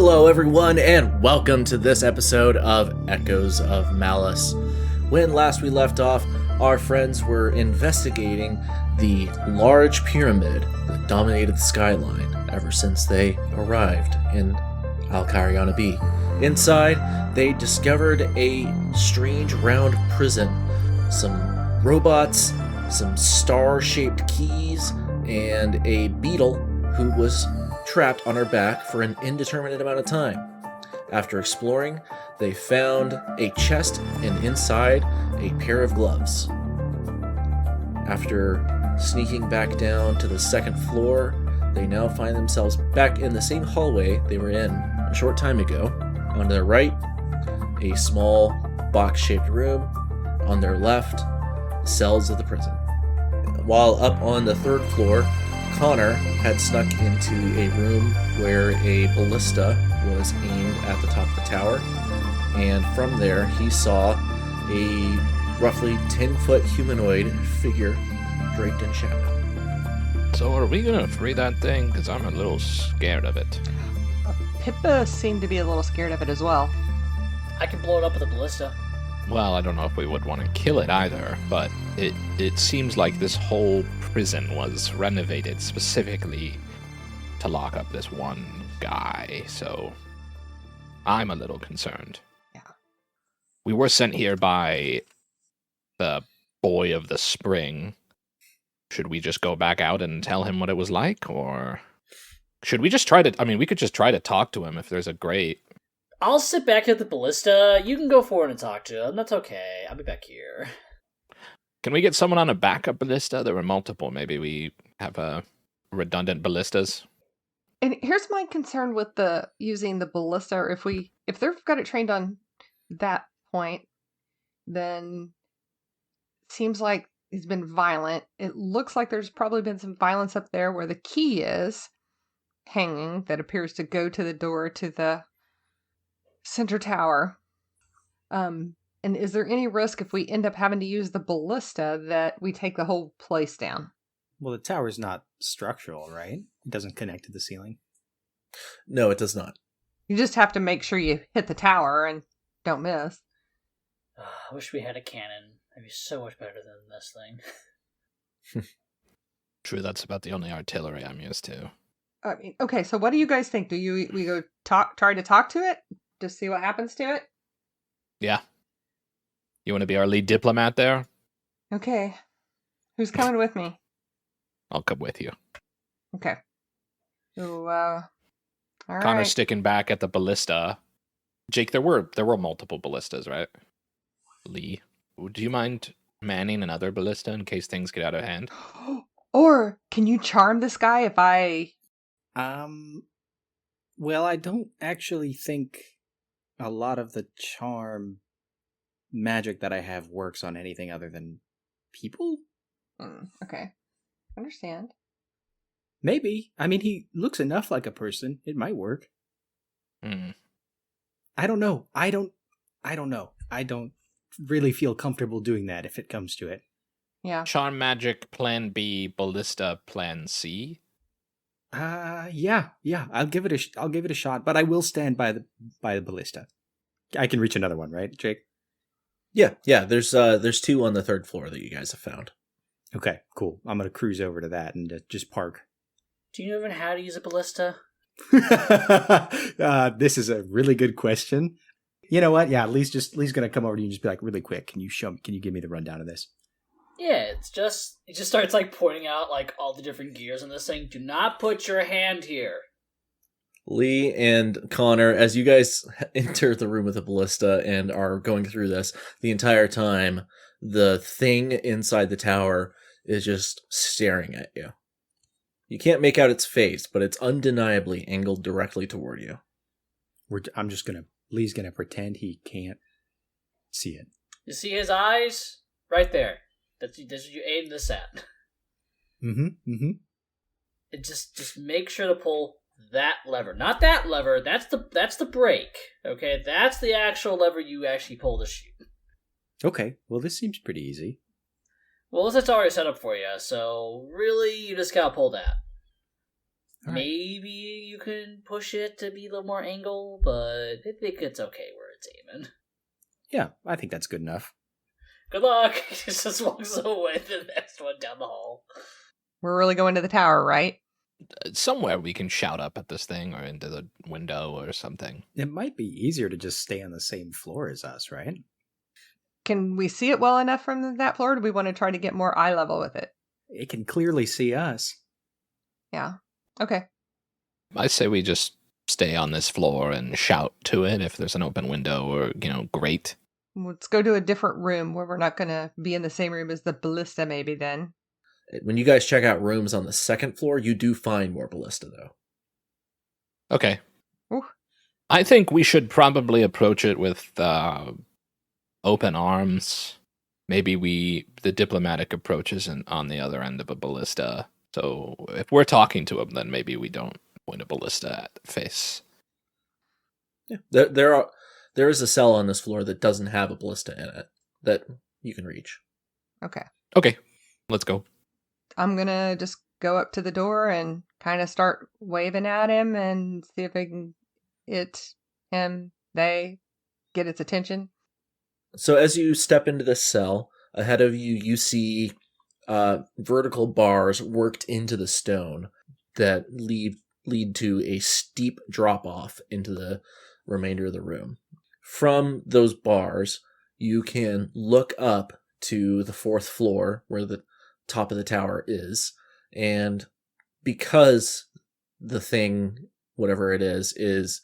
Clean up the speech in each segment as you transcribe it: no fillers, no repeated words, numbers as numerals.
Hello everyone, and welcome to this episode of Echoes of Malus. When last we left off, our friends were investigating the large pyramid that dominated the skyline ever since they arrived in Alcariana B. Inside, they discovered a strange round prison, some robots, some star-shaped keys, and a beetle who was trapped on her back for an indeterminate amount of time. After exploring, they found a chest and inside a pair of gloves. After sneaking back down to the second floor, they now find themselves back in the same hallway they were in a short time ago. On their right, a small box-shaped room. On their left, cells of the prison. While up on the third floor, Connor had snuck into a room where a ballista was aimed at the top of the tower, and from there he saw a roughly 10-foot humanoid figure draped in shadow. So are we gonna free that thing? Because I'm a little scared of it. Pippa seemed to be a little scared of it as well. I can blow it up with a ballista. Well, I don't know if we would want to kill it either, but it seems like this whole prison was renovated specifically to lock up this one guy, so I'm a little concerned. Yeah. We were sent here by the boy of the spring. Should we just go back out and tell him what it was like, or should we just try to, we could just try to talk to him if there's a great... I'll sit back at the ballista. You can go forward and talk to him. That's okay. I'll be back here. Can we get someone on a backup ballista? There were multiple. Maybe we have redundant ballistas. And here's my concern with the using the ballista. Or if they've got it trained on that point, then it seems like he's been violent. It looks like there's probably been some violence up there where the key is hanging that appears to go to the door to the center tower. And is there any risk if we end up having to use the ballista that we take the whole place down? Well, the tower's not structural, right? It doesn't connect to the ceiling. No, it does not. You just have to make sure you hit the tower and don't miss. I wish we had a cannon. It'd be so much better than this thing. True, that's about the only artillery I'm used to. Okay, so what do you guys think? Do we go try to talk to it? Just see what happens to it? Yeah. You want to be our lead diplomat there? Okay. Who's coming with me? I'll come with you. Okay. So, all Connor's right. sticking back at the ballista. Jake, there were multiple ballistas, right? Lee, do you mind manning another ballista in case things get out of hand? Or can you charm this guy if I... Well, I don't actually think a lot of the charm magic that I have works on anything other than people. Okay. Understand. Maybe. He looks enough like a person. It might work. I don't know. I don't know. I don't really feel comfortable doing that if it comes to it. Yeah. Charm magic plan B, ballista plan C. Yeah. I'll give it a shot, but I will stand by the ballista. I can reach another one, right, Jake? Yeah. There's two on the third floor that you guys have found. Okay, cool. I'm gonna cruise over to that and just park. Do you know even how to use a ballista? This is a really good question. You know what? Yeah, Lee's gonna come over to you and just be like, really quick. Can you give me the rundown of this? Yeah, it just starts pointing out all the different gears in this thing. Do not put your hand here. Lee and Connor, as you guys enter the room with the ballista and are going through this, the entire time, the thing inside the tower is just staring at you. You can't make out its face, but it's undeniably angled directly toward you. Lee's gonna pretend he can't see it. You see his eyes? Right there. That's what you aim this at. Mm-hmm. And just make sure to pull that lever. Not that lever, that's the brake. Okay? That's the actual lever you actually pull to shoot. Okay, well this seems pretty easy. Well, it's already set up for you, so really you just gotta pull that. All right. Maybe you can push it to be a little more angle, but I think it's okay where it's aiming. Yeah, I think that's good enough. Good luck! He just walks away to the next one down the hall. We're really going to the tower, right? Somewhere we can shout up at this thing or into the window or something. It might be easier to just stay on the same floor as us, right? Can we see it well enough from that floor? Or do we want to try to get more eye level with it? It can clearly see us. Yeah. Okay. I say we just stay on this floor and shout to it if there's an open window or, grate. Let's go to a different room where we're not going to be in the same room as the ballista, maybe then. When you guys check out rooms on the second floor, you do find more ballista, though. Okay. Ooh. I think we should probably approach it with open arms. Maybe the diplomatic approach isn't on the other end of a ballista. So if we're talking to them, then maybe we don't point a ballista at the face. Yeah, there is a cell on this floor that doesn't have a ballista in it that you can reach. Okay. Okay, let's go. I'm going to just go up to the door and kind of start waving at him and see if I can they get its attention. So as you step into this cell, ahead of you, you see vertical bars worked into the stone that lead to a steep drop-off into the remainder of the room. From those bars, you can look up to the fourth floor where the top of the tower is, and because the thing, whatever it is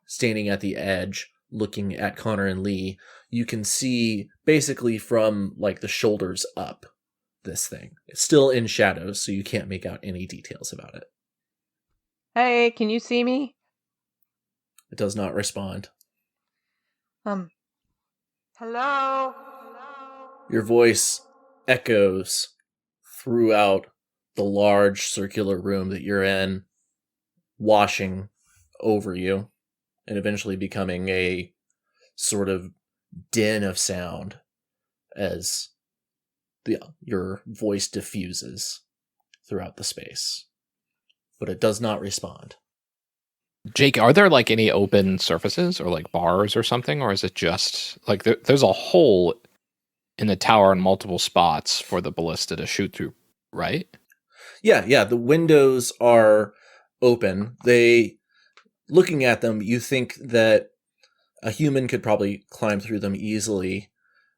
standing at the edge looking at Connor and Lee, you can see basically from like the shoulders up this thing. It's still in shadows, so you can't make out any details about it. Hey, can you see me? It does not respond. Hello? Your voice echoes throughout the large circular room that you're in, washing over you, and eventually becoming a sort of din of sound as your voice diffuses throughout the space. But it does not respond. Jake, are there like any open surfaces or like bars or something? Or is it just like there's a hole in the tower in multiple spots for the ballista to shoot through, right? Yeah, the windows are open. Looking at them, you think that a human could probably climb through them easily.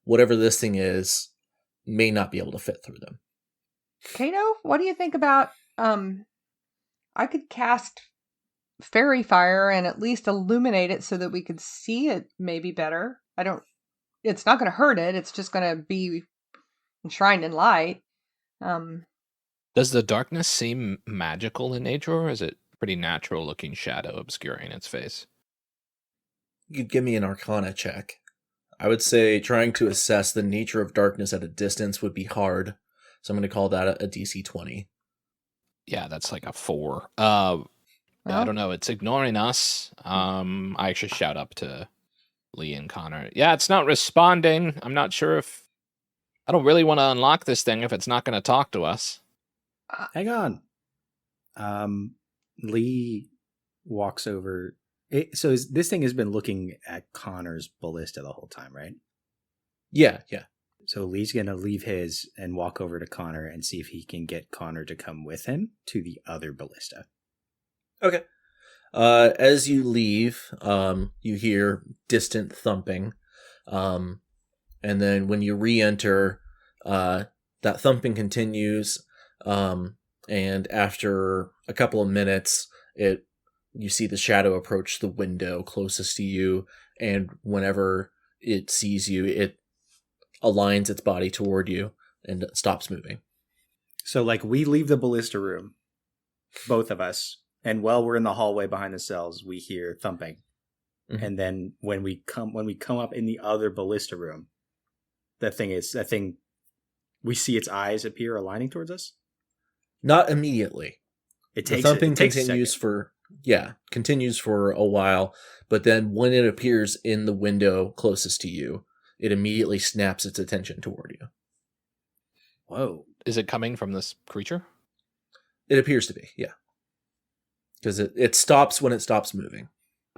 Whatever this thing is may not be able to fit through them. Kato, what do you think about, I could cast fairy fire and at least illuminate it so that we could see it maybe better. It's not going to hurt it. It's just going to be enshrined in light. Does the darkness seem magical in nature, or is it pretty natural looking shadow obscuring its face? You could give me an Arcana check. I would say trying to assess the nature of darkness at a distance would be hard. So I'm going to call that a DC 20. Yeah, that's like a 4. I don't know. It's ignoring us. I actually shout up to Lee and Connor. Yeah, it's not responding. I'm not sure if... I don't really want to unlock this thing if it's not going to talk to us. Hang on. Lee walks over. This thing has been looking at Connor's ballista the whole time, right? Yeah. So Lee's going to leave his and walk over to Connor and see if he can get Connor to come with him to the other ballista. Okay. As you leave, you hear distant thumping. And then when you re-enter, that thumping continues. And after a couple of minutes, you see the shadow approach the window closest to you. And whenever it sees you, it aligns its body toward you and stops moving. So like we leave the ballista room, both of us. And while we're in the hallway behind the cells, we hear thumping. Mm-hmm. And then when we come up in the other ballista room, we see its eyes appear aligning towards us? Not immediately. The thumping continues for a while, but then when it appears in the window closest to you, it immediately snaps its attention toward you. Whoa. Is it coming from this creature? It appears to be, yeah. Because it stops when it stops moving.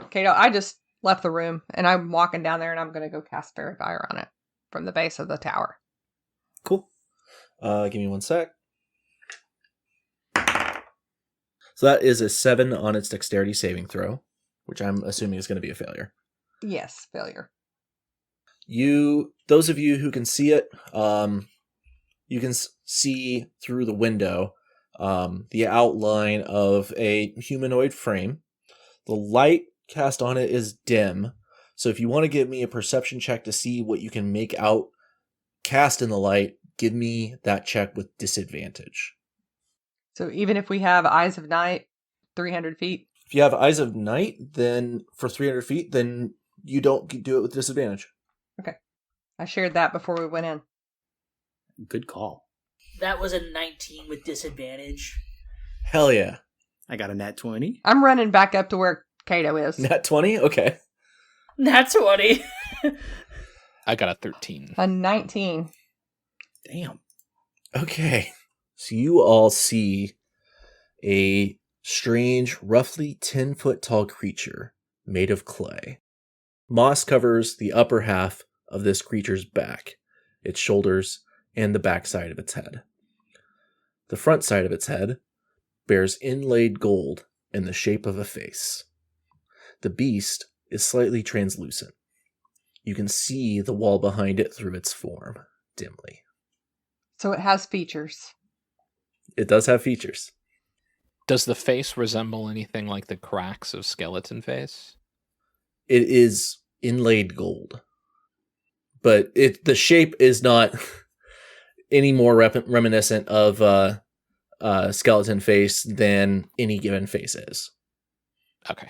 Kato, I just left the room, and I'm walking down there, and I'm going to go cast Fairy Fire on it from the base of the tower. Cool. Give me 1 sec. So that is a 7 on its dexterity saving throw, which I'm assuming is going to be a failure. Yes, failure. Those of you who can see it, you can see through the window the outline of a humanoid frame. The light cast on it is dim, so if you want to give me a perception check to see what you can make out cast in the light, give me that check with disadvantage. So even if we have Eyes of Night, 300 feet? If you have Eyes of Night, then for 300 feet, then you don't do it with disadvantage. Okay. I shared that before we went in. Good call. That was a 19 with disadvantage. Hell yeah. I got a nat 20. I'm running back up to where Kato is. Nat 20? Okay. Nat 20. I got a 13. A 19. Damn. Okay. So you all see a strange, roughly 10-foot tall creature made of clay. Moss covers the upper half of this creature's back, its shoulders, and the back side of its head. The front side of its head bears inlaid gold in the shape of a face. The beast is slightly translucent. You can see the wall behind it through its form, dimly. So it has features. It does have features. Does the face resemble anything like the cracks of skeleton face? It is inlaid gold. But the shape is not any more reminiscent of skeleton face than any given face is. Okay.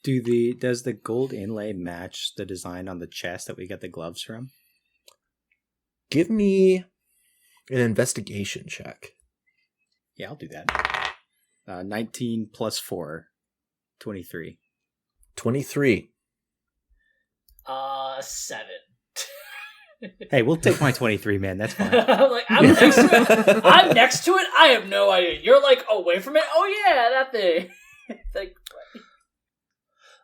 Does the gold inlay match the design on the chest that we got the gloves from? Give me an investigation check. Yeah, I'll do that. 19 plus 4. 23. 23. 7. Hey, we'll take my 23, man. That's fine. I'm next to it. I'm next to it. I have no idea. You're like away from it. Oh yeah, that thing. Like,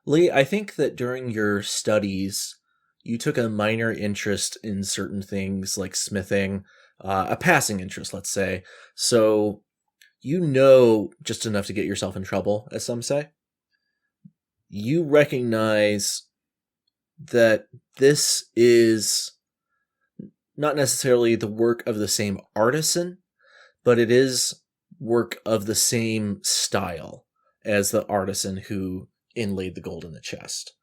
Lee, I think that during your studies, you took a minor interest in certain things like smithing, a passing interest, let's say. So you know just enough to get yourself in trouble, as some say. You recognize that this is not necessarily the work of the same artisan, but it is work of the same style as the artisan who inlaid the gold in the chest.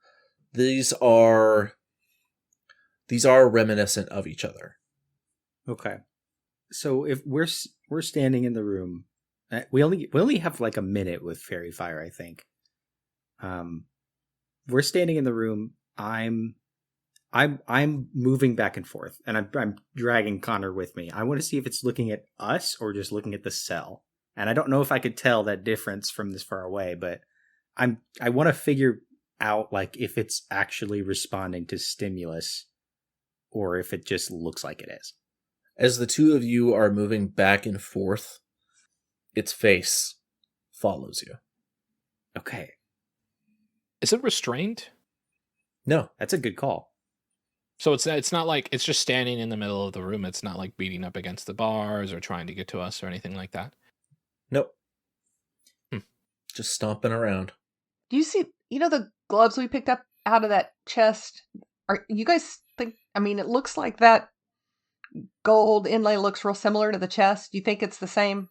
These are reminiscent of each other. Okay. So if we're standing in the room, we only have like a minute with Fairy Fire, I think. We're standing in the room. I'm moving back and forth, and I'm dragging Connor with me. I want to see if it's looking at us or just looking at the cell. And I don't know if I could tell that difference from this far away, but I want to figure out like if it's actually responding to stimulus or if it just looks like it is. As the two of you are moving back and forth, its face follows you. Okay. Is it restrained? No. That's a good call. So it's not like it's just standing in the middle of the room. It's not like beating up against the bars or trying to get to us or anything like that. Nope. Just stomping around. Do you see, the gloves we picked up out of that chest? Are you guys think, it looks like that gold inlay looks real similar to the chest. Do you think it's the same?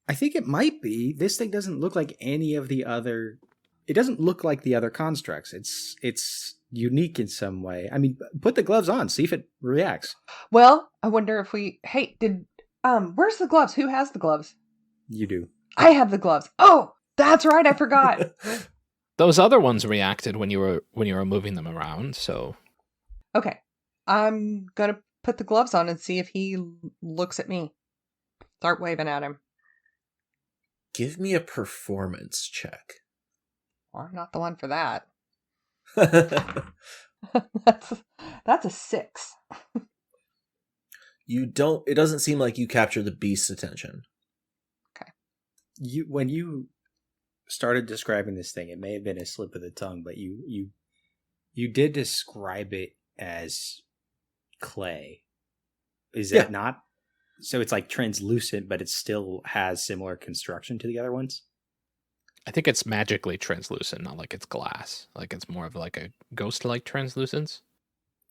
I think it might be. This thing doesn't look like any of the other. It doesn't look like the other constructs. It's unique in some way. Put the gloves on, see if it reacts. Well, I wonder if where's the gloves? Who has the gloves? You do. I have the gloves. Oh, that's right. I forgot. Those other ones reacted when you were moving them around, so. Okay. I'm going to put the gloves on and see if he looks at me. Start waving at him. Give me a performance check. Well, I'm not the one for that. That's a 6. It doesn't seem like you capture the beast's attention. When you started describing this thing, it may have been a slip of the tongue, but you did describe it as clay. Is that not? So it's like translucent, but it still has similar construction to the other ones? I think it's magically translucent, not like it's glass. Like it's more of like a ghost-like translucence.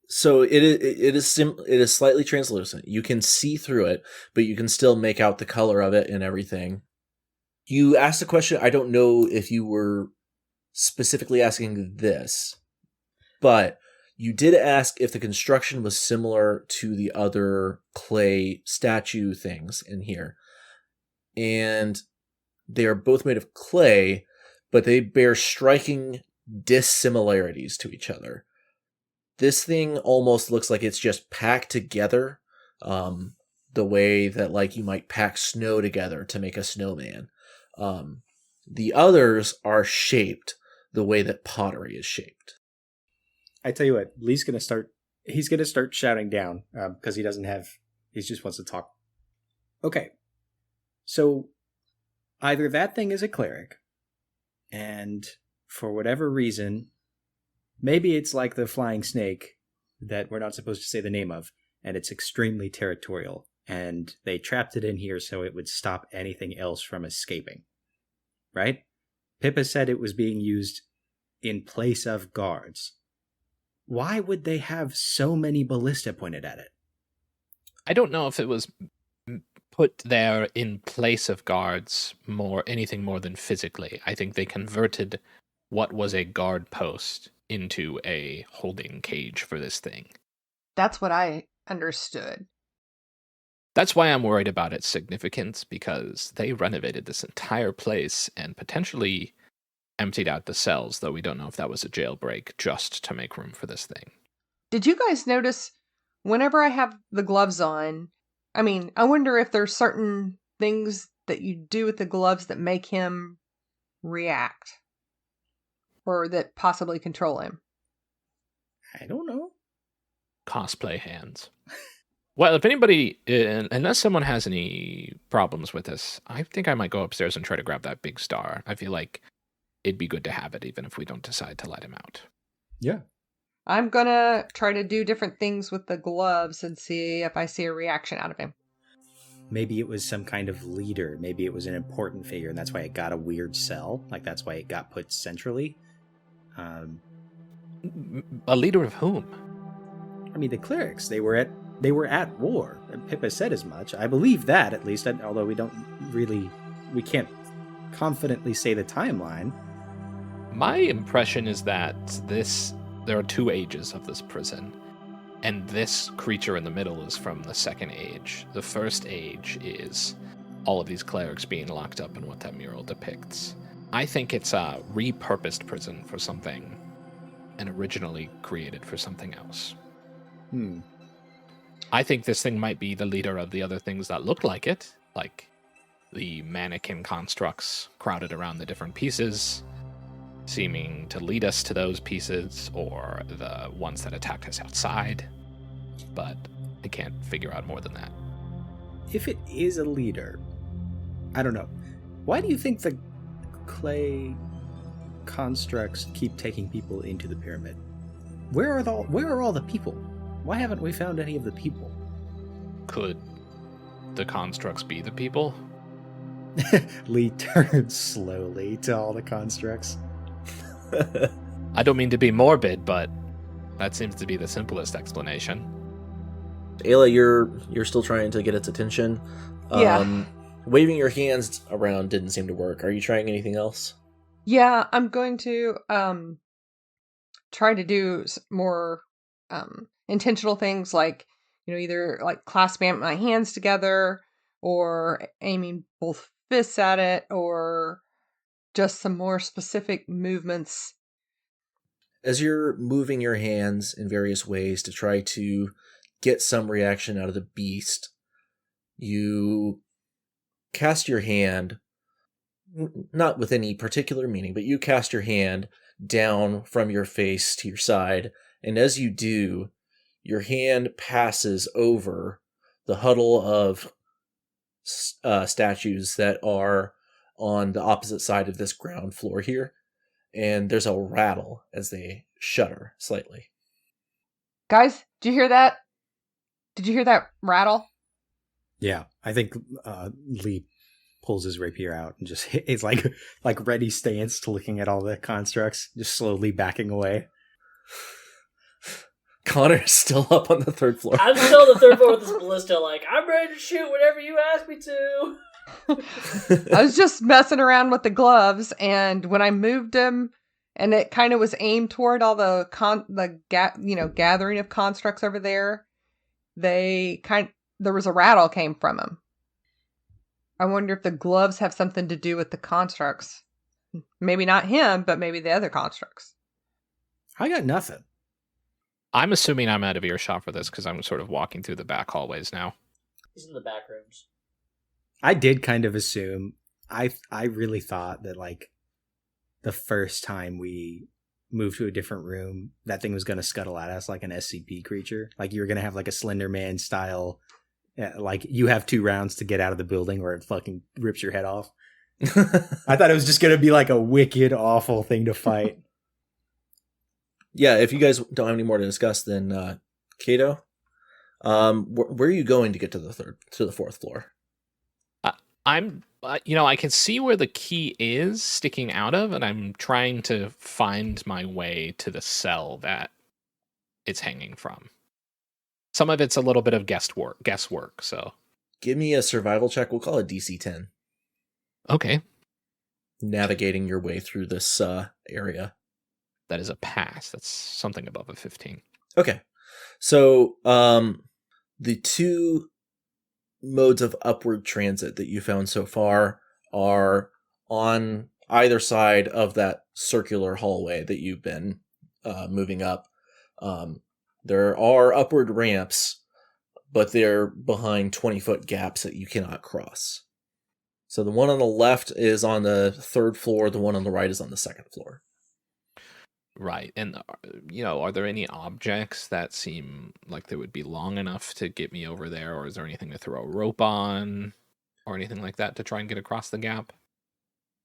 So it is slightly translucent. You can see through it, but you can still make out the color of it and everything. You asked a question. I don't know if you were specifically asking this, but you did ask if the construction was similar to the other clay statue things in here. And they are both made of clay, but they bear striking dissimilarities to each other. This thing almost looks like it's just packed together, the way that like you might pack snow together to make a snowman. The others are shaped the way that pottery is shaped. I tell you what, Lee's going to start, he's going to start shouting down because he just wants to talk. Okay. So either that thing is a cleric, and for whatever reason, maybe it's like the flying snake that we're not supposed to say the name of, and it's extremely territorial, and they trapped it in here so it would stop anything else from escaping. Right? Pippa said it was being used in place of guards. Why would they have so many ballista pointed at it? I don't know if it was put there in place of guards anything more than physically. I think they converted what was a guard post into a holding cage for this thing. That's what I understood. That's why I'm worried about its significance, because they renovated this entire place and potentially emptied out the cells, though we don't know if that was a jailbreak, just to make room for this thing. Did you guys notice whenever I have the gloves on, I wonder if there's certain things that you do with the gloves that make him react or that possibly control him? I don't know. Cosplay hands. Well, if anybody, unless someone has any problems with this, I think I might go upstairs and try to grab that big star. I feel like it'd be good to have it, even if we don't decide to let him out. Yeah. I'm gonna try to do different things with the gloves and see if I see a reaction out of him. Maybe it was some kind of leader. Maybe it was an important figure, and that's why it got a weird cell. Like, that's why it got put centrally. A leader of whom? The clerics. They were at war. Pippa said as much. I believe that, at least, although we can't confidently say the timeline. My impression is that there are two ages of this prison, and this creature in the middle is from the second age. The first age is all of these clerics being locked up in what that mural depicts. I think it's a repurposed prison for something, and originally created for something else. I think this thing might be the leader of the other things that look like it, like the mannequin constructs crowded around the different pieces, seeming to lead us to those pieces, or the ones that attacked us outside. But I can't figure out more than that. If it is a leader, I don't know. Why do you think the clay constructs keep taking people into the pyramid? Where are all the people? Why haven't we found any of the people? Could the constructs be the people? Lee turns slowly to all the constructs. I don't mean to be morbid, but that seems to be the simplest explanation. Aila, you're still trying to get its attention. Yeah. Waving your hands around didn't seem to work. Are you trying anything else? Yeah, I'm going to try to do more intentional things, like either like clasping my hands together or aiming both fists at it, or just some more specific movements. As you're moving your hands in various ways to try to get some reaction out of the beast, you cast your hand, not with any particular meaning, but you cast your hand down from your face to your side, and as you do, your hand passes over the huddle of statues that are on the opposite side of this ground floor here, and there's a rattle as they shudder slightly. Guys, did you hear that? Did you hear that rattle? Yeah, I think Lee pulls his rapier out and just it's like ready stance to looking at all the constructs, just slowly backing away. Connor's still up on the third floor. I'm still on the third floor with this ballista, like, I'm ready to shoot whenever you ask me to. I was just messing around with the gloves, and when I moved them, and it kind of was aimed toward all the gathering of constructs over there, there was a rattle came from them. I wonder if the gloves have something to do with the constructs. Maybe not him, but maybe the other constructs. I got nothing. I'm assuming I'm out of earshot for this because I'm sort of walking through the back hallways now. He's in the back rooms. I did kind of assume. I really thought that like the first time we moved to a different room, that thing was going to scuttle at us like an SCP creature. Like you were going to have like a Slender Man style, like you have 2 rounds to get out of the building or it fucking rips your head off. I thought it was just going to be like a wicked, awful thing to fight. Yeah, if you guys don't have any more to discuss, then Kato, where are you going to get to the fourth floor? I'm, I can see where the key is sticking out of, and I'm trying to find my way to the cell that it's hanging from. Some of it's a little bit of guesswork. So, give me a survival check. We'll call it DC 10. Okay. Navigating your way through this area. That is a pass. That's something above a 15. Okay. So, the 2 modes of upward transit that you found so far are on either side of that circular hallway that you've been moving up. There are upward ramps, but they're behind 20-foot gaps that you cannot cross. So the one on the left is on the 3rd floor, the one on the right is on the 2nd floor. Right. And, are there any objects that seem like they would be long enough to get me over there? Or is there anything to throw a rope on or anything like that to try and get across the gap?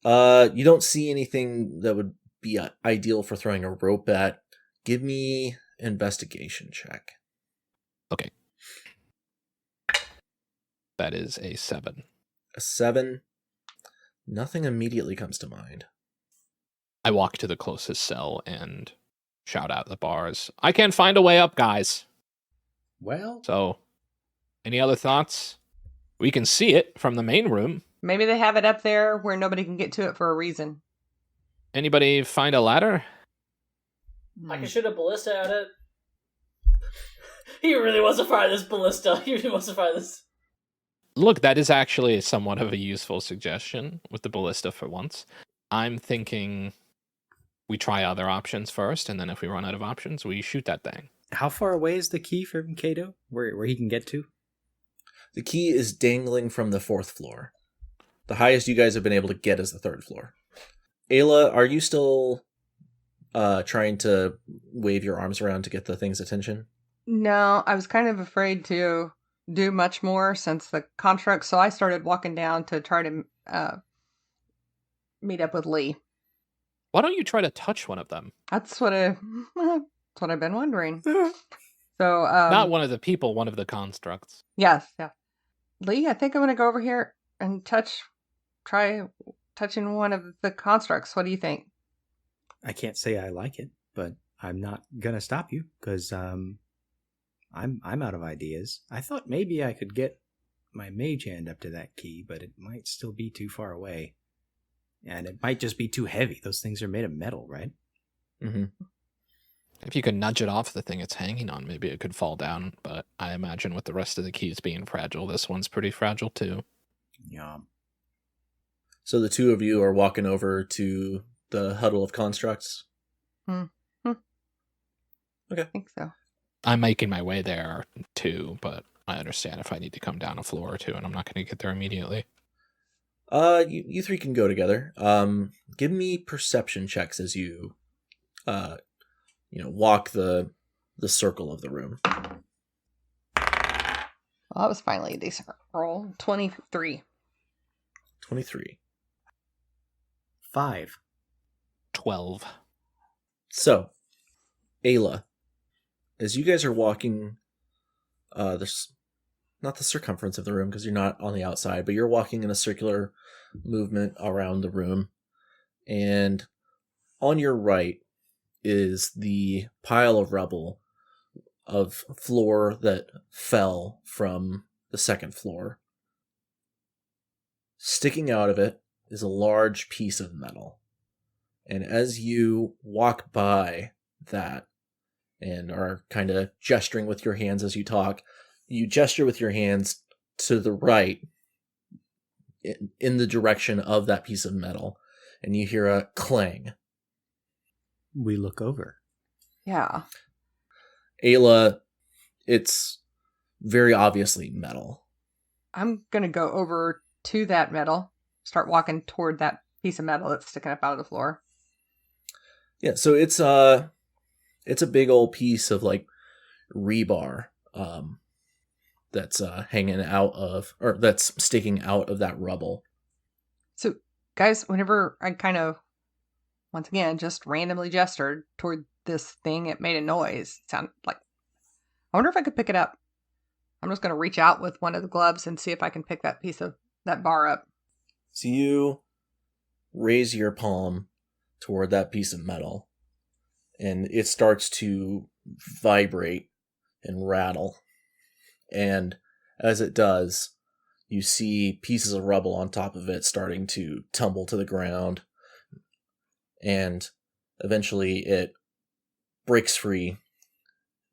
You don't see anything that would be ideal for throwing a rope at. Give me investigation check. Okay. That is a 7. A 7. Nothing immediately comes to mind. I walk to the closest cell and shout out the bars. I can't find a way up, guys. Well, So, any other thoughts? We can see it from the main room. Maybe they have it up there where nobody can get to it for a reason. Anybody find a ladder? I can shoot a ballista at it. He really wants to fire this ballista. He really wants to fire this. Look, that is actually somewhat of a useful suggestion with the ballista for once. I'm thinking we try other options first, and then if we run out of options, we shoot that thing. how far away is the key from Kato? Where he can get to? The key is dangling from the 4th floor. The highest you guys have been able to get is the 3rd floor. Aila, are you still trying to wave your arms around to get the thing's attention? No, I was kind of afraid to do much more since the construct, so I started walking down to try to meet up with Lee. Why don't you try to touch one of them? That's what I've been wondering. So, Not one of the people, one of the constructs. yes, yeah. Lee, I think I'm gonna go over here and try touching one of the constructs. What do you think? I can't say I like it, but I'm not gonna stop you because I'm out of ideas. I thought maybe I could get my mage hand up to that key, but it might still be too far away. And it might just be too heavy. Those things are made of metal, right? Mm-hmm. If you could nudge it off the thing it's hanging on, maybe it could fall down. But I imagine with the rest of the keys being fragile, this one's pretty fragile too. Yeah. So the 2 of you are walking over to the huddle of constructs? Okay. I think so. I'm making my way there too, but I understand if I need to come down a floor or 2, and I'm not going to get there immediately. You 3 can go together. Give me perception checks as you, walk the circle of the room. Well, that was finally a decent roll. 23. 23. 5. 12. So, Aila, as you guys are walking, there's not the circumference of the room because you're not on the outside, but you're walking in a circular movement around the room. And on your right is the pile of rubble of floor that fell from the second floor. Sticking out of it is a large piece of metal. And as you walk by that and are kind of gesturing with your hands as you talk, you gesture with your hands to the right in the direction of that piece of metal, and you hear a clang. We look over. Yeah. Aila, it's very obviously metal. I'm going to go over to that metal, start walking toward that piece of metal that's sticking up out of the floor. Yeah, so it's a big old piece of like rebar that's hanging out of, or that's sticking out of that rubble. So, guys, whenever I kind of, once again, just randomly gestured toward this thing, it made a noise. It sounded like, I wonder if I could pick it up. I'm just going to reach out with one of the gloves and see if I can pick that piece of that bar up. So you raise your palm toward that piece of metal, and it starts to vibrate and rattle. And as it does, you see pieces of rubble on top of it starting to tumble to the ground. And eventually it breaks free,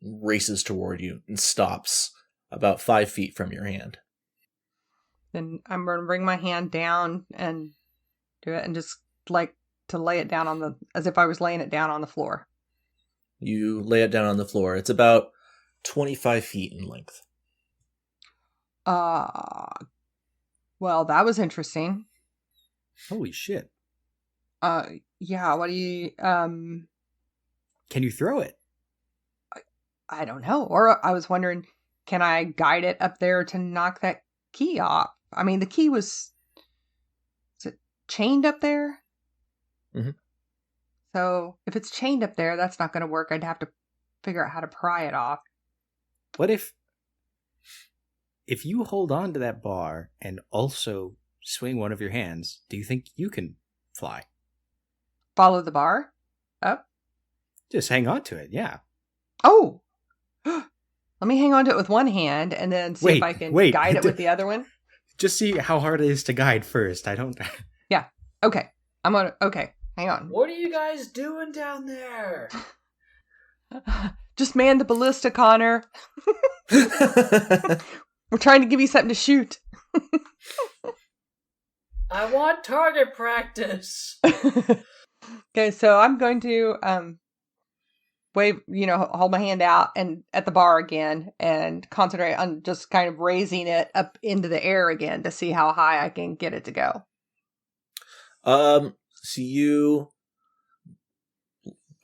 races toward you, and stops about 5 feet from your hand. Then I'm going to bring my hand down and do it and just like to lay it down on the, as if I was laying it down on the floor. You lay it down on the floor. It's about 25 feet in length. Well, that was interesting. Holy shit. Yeah, what do you, Can you throw it? I don't know. Or I was wondering, can I guide it up there to knock that key off? I mean, the key was it chained up there? Mm-hmm. So if it's chained up there, that's not going to work. I'd have to figure out how to pry it off. What if you hold on to that bar and also swing one of your hands, do you think you can fly? Follow the bar up? Just hang on to it, yeah. Oh! Let me hang on to it with one hand and then see if I can guide it with the other one. Just see how hard it is to guide first. I don't... Yeah. Okay. Okay. Hang on. What are you guys doing down there? Just man the ballista, Connor. We're trying to give you something to shoot. I want target practice. Okay, so I'm going to wave, hold my hand out and at the bar again and concentrate on just kind of raising it up into the air again to see how high I can get it to go. So you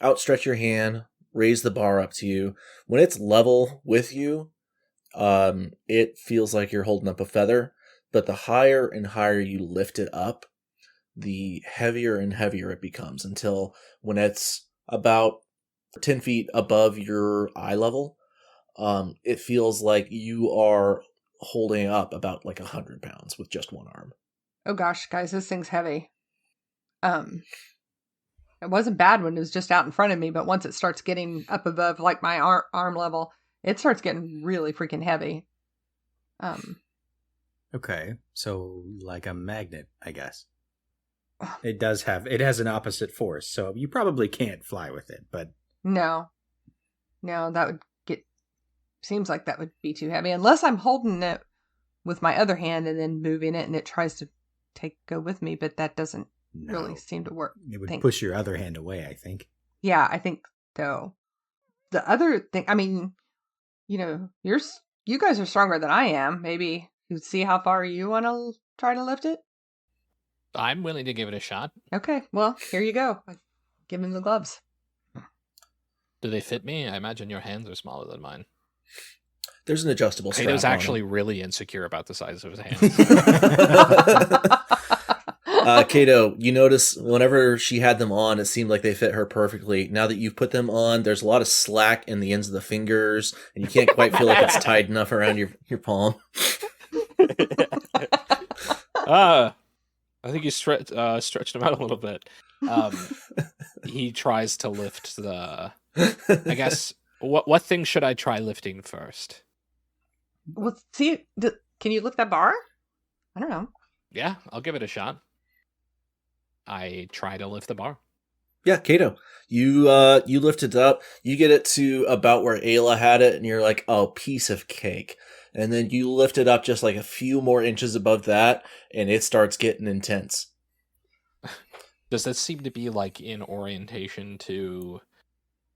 outstretch your hand, raise the bar up to you. When it's level with you, it feels like you're holding up a feather, but the higher and higher you lift it up, the heavier and heavier it becomes until when it's about 10 feet above your eye level, it feels like you are holding up about like 100 pounds with just one arm. Oh gosh, guys, this thing's heavy. It wasn't bad when it was just out in front of me, but once it starts getting up above like my arm level, it starts getting really freaking heavy. Okay, so like a magnet, I guess. It has an opposite force, so you probably can't fly with it, but... No, that seems like that would be too heavy, unless I'm holding it with my other hand and then moving it and it tries to go with me, but that doesn't really seem to work. It would push your other hand away, I think. Yeah, I think so. The other thing, I mean, you guys are stronger than I am. Maybe you see how far you want to try to lift it? I'm willing to give it a shot. Okay, well, here you go. Give him the gloves. Do they fit me? I imagine your hands are smaller than mine. There's an adjustable strap. Kato's actually really insecure about the size of his hands. Kato, you notice whenever she had them on, it seemed like they fit her perfectly. Now that you've put them on, there's a lot of slack in the ends of the fingers, and you can't quite feel like it's tight enough around your palm. I think you stretched him out a little bit. He tries to lift the... I guess, what thing should I try lifting first? Well, see, can you lift that bar? I don't know. Yeah, I'll give it a shot. I try to lift the bar. Yeah, Kato, you lift it up. You get it to about where Aila had it, and you're like, oh, piece of cake. And then you lift it up just like a few more inches above that, and it starts getting intense. Does that seem to be like in orientation to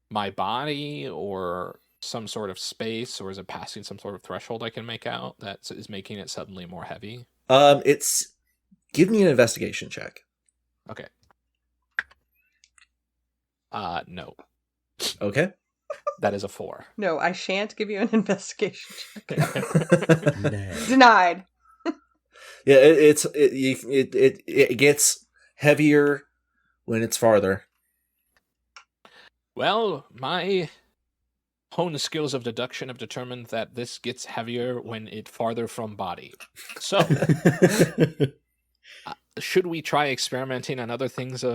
my body or some sort of space, or is it passing some sort of threshold I can make out that is making it suddenly more heavy? Give me an investigation check. Okay. No. Okay. That is a 4. No, I shan't give you an investigation check. No. Denied. Yeah, it gets heavier when it's farther. Well, my honed skills of deduction have determined that this gets heavier when it farther from body. So, should we try experimenting on other things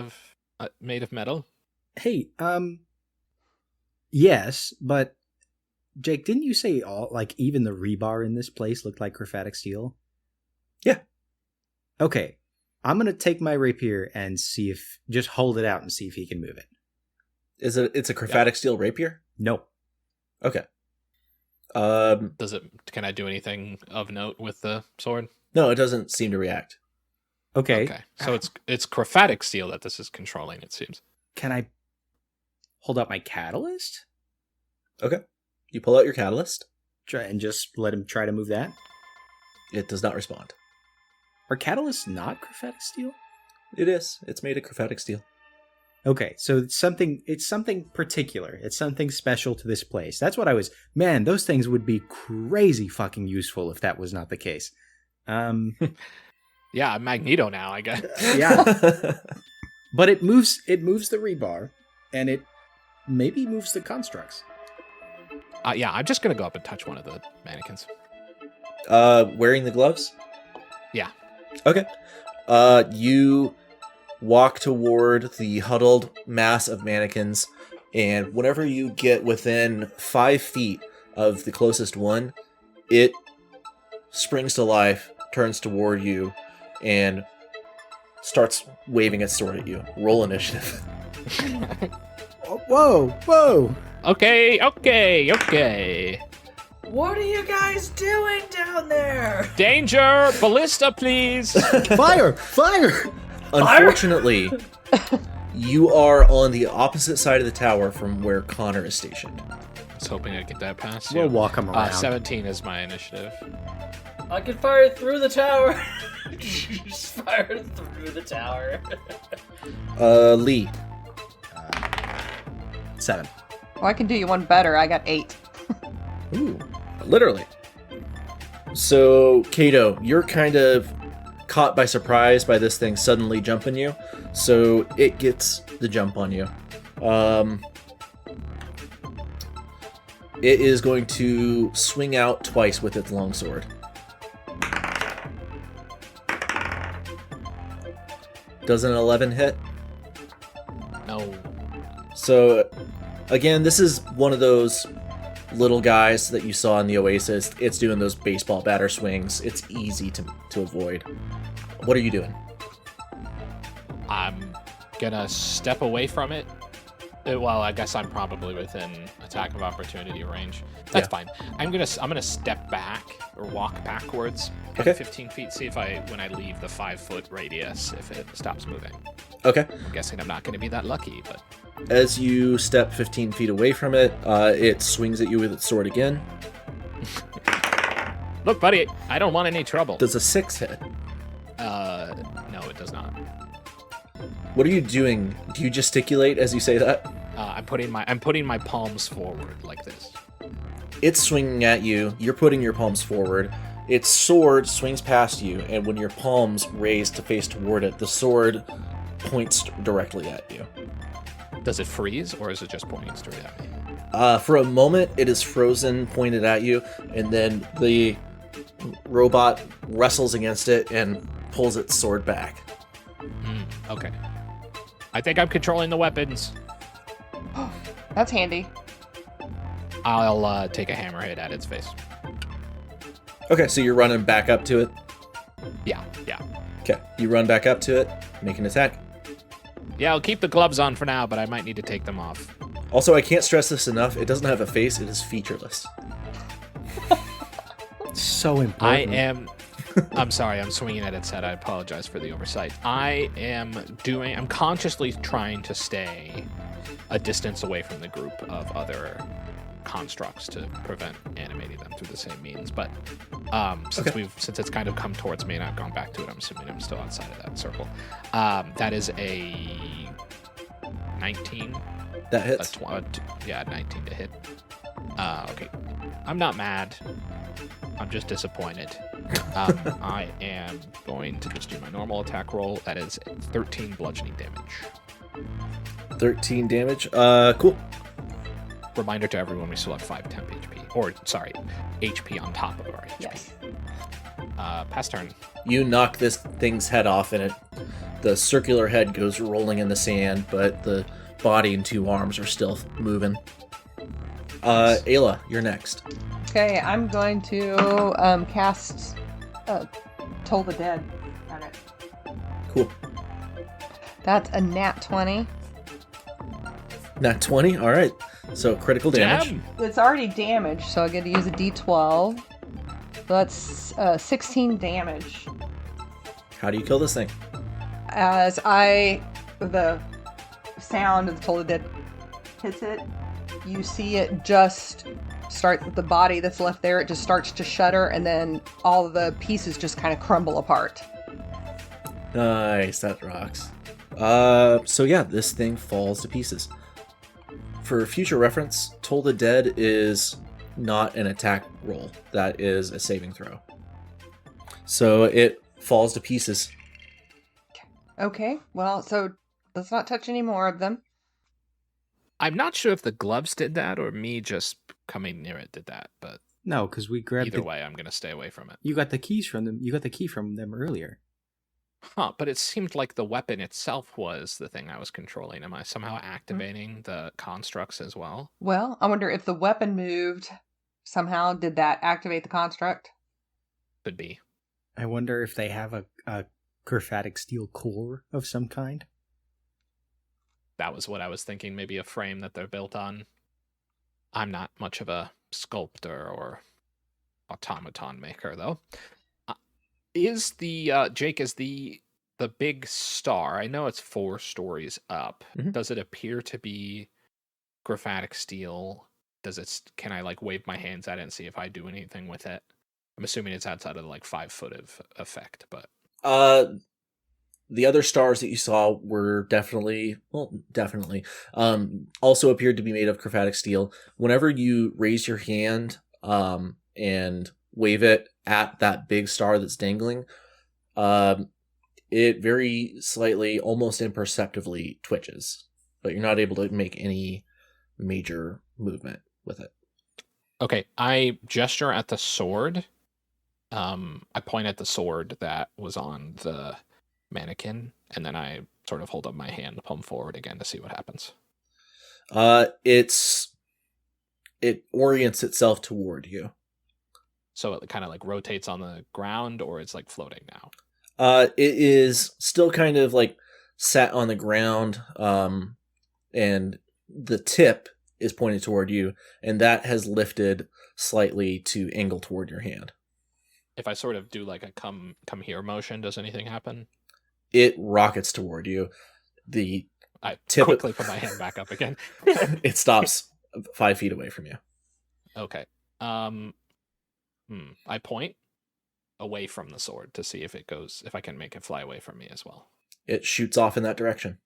made of metal? Hey, yes, but Jake, didn't you say even the rebar in this place looked like chromatic steel? Yeah. Okay, I'm gonna take my rapier and just hold it out and see if he can move it. It's a chromatic steel rapier? No. Okay. Can I do anything of note with the sword? No, it doesn't seem to react. Okay. Okay. So it's chromatic steel that this is controlling, it seems. Can I hold up my catalyst? Okay. You pull out your catalyst. Try and just let him try to move that? It does not respond. Are catalysts not chromatic steel? It is. It's made of chromatic steel. Okay, so it's something particular. It's something special to this place. That's what man, those things would be crazy fucking useful if that was not the case. Yeah, I'm Magneto now, I guess. Yeah. But it moves the rebar, and it maybe moves the constructs. Yeah, I'm just gonna go up and touch one of the mannequins. Wearing the gloves? Yeah. Okay. You walk toward the huddled mass of mannequins, and whenever you get within 5 feet of the closest one, it springs to life, turns toward you, and starts waving its sword at you. Roll initiative. Whoa! Okay. What are you guys doing down there? Danger! Ballista, please! Fire! Unfortunately, you are on the opposite side of the tower from where Connor is stationed. I was hoping I'd get that past you. We'll walk him around. 17 is my initiative. I can fire through the tower. Just fire through the tower. Lee. 7. Well, I can do you one better. I got 8. Ooh, literally. So, Kato, you're kind of caught by surprise by this thing suddenly jumping you, so it gets the jump on you. It is going to swing out twice with its longsword. Does an 11 hit? No. So, again, this is one of those little guys that you saw in the Oasis. It's doing those baseball batter swings. It's easy to avoid. What are you doing? I'm gonna step away from it. Well, I guess I'm probably within attack of opportunity range. That's fine. I'm gonna step back or walk backwards. Okay. 15 feet. See if when I leave the 5-foot radius, if it stops moving. Okay. I'm guessing I'm not gonna be that lucky, but. As you step 15 feet away from it, it swings at you with its sword again. Look, buddy, I don't want any trouble. Does a 6 hit? No, it does not. What are you doing? Do you gesticulate as you say that? I'm putting my palms forward like this. It's swinging at you. You're putting your palms forward. its sword swings past you, and when your palms raise to face toward it, the sword points directly at you. Does it freeze, or is it just pointing straight at me? For a moment, it is frozen, pointed at you, and then the robot wrestles against it and pulls its sword back. Okay. I think I'm controlling the weapons. That's handy. I'll take a hammer hit at its face. Okay, so you're running back up to it? Yeah. Okay, you run back up to it, make an attack. Yeah, I'll keep the gloves on for now, but I might need to take them off. Also, I can't stress this enough, it doesn't have a face, it is featureless. So important. I'm sorry, I'm swinging at its head. I apologize for the oversight. I'm consciously trying to stay a distance away from the group of other constructs to prevent animating them through the same means. But since it's kind of come towards me and I've gone back to it, I'm assuming I'm still outside of that circle. That is a 19. That hits. 19 to hit. Okay. I'm not mad. I'm just disappointed. I am going to just do my normal attack roll. That is 13 bludgeoning damage. 13 damage. Cool. Reminder to everyone, we still have 5 temp HP. Or, sorry, HP on top of our HP. Yes. Pass turn. You knock this thing's head off, and the circular head goes rolling in the sand, but the body and 2 arms are still moving. Aila, you're next. Okay, I'm going to cast Toll the Dead on it. Cool. That's a nat 20. Nat 20? Alright. So critical damage. Damn. It's already damaged, so I get to use a d12. So that's 16 damage. How do you kill this thing? As the sound of the Toll the Dead hits it, you see it just start with the body that's left there. It just starts to shudder, and then all of the pieces just kind of crumble apart. Nice, that rocks. So yeah, this thing falls to pieces. For future reference, Toll the Dead is not an attack roll. That is a saving throw. So it falls to pieces. Okay, well, so let's not touch any more of them. I'm not sure if the gloves did that or me just coming near it did that, but No, because we grabbed either way, I'm going to stay away from it. You got the keys from them. You got the key from them earlier. Huh, but it seemed like the weapon itself was the thing I was controlling. Am I somehow activating the constructs as well? Well, I wonder if the weapon moved somehow. Did that activate the construct? Could be. I wonder if they have a graphatic steel core of some kind. That was what I was thinking, maybe a frame that they're built on. I'm not much of a sculptor or automaton maker, though. Is the Jake, is the big star, I know it's 4 stories up. Mhm. Does it appear to be graphatic steel? Can I like wave my hands at it and see if I do anything with it? I'm assuming it's outside of the like 5 foot of effect, but The other stars that you saw were definitely also appeared to be made of graphatic steel. Whenever you raise your hand and wave it at that big star that's dangling, it very slightly, almost imperceptibly twitches, but you're not able to make any major movement with it. okay, I gesture at the sword. I point at the sword that was on the mannequin, and then I sort of hold up my hand, palm forward again to see what happens. It orients itself toward you. So it kind of like rotates on the ground, or it's like floating now. It is still kind of like sat on the ground, and the tip is pointed toward you, and that has lifted slightly to angle toward your hand. If I sort of do like a come here motion, does anything happen? It rockets toward you. The I tip quickly put my hand back up again. It stops 5 feet away from you. Okay. I point away from the sword to see if I can make it fly away from me as well. It shoots off in that direction.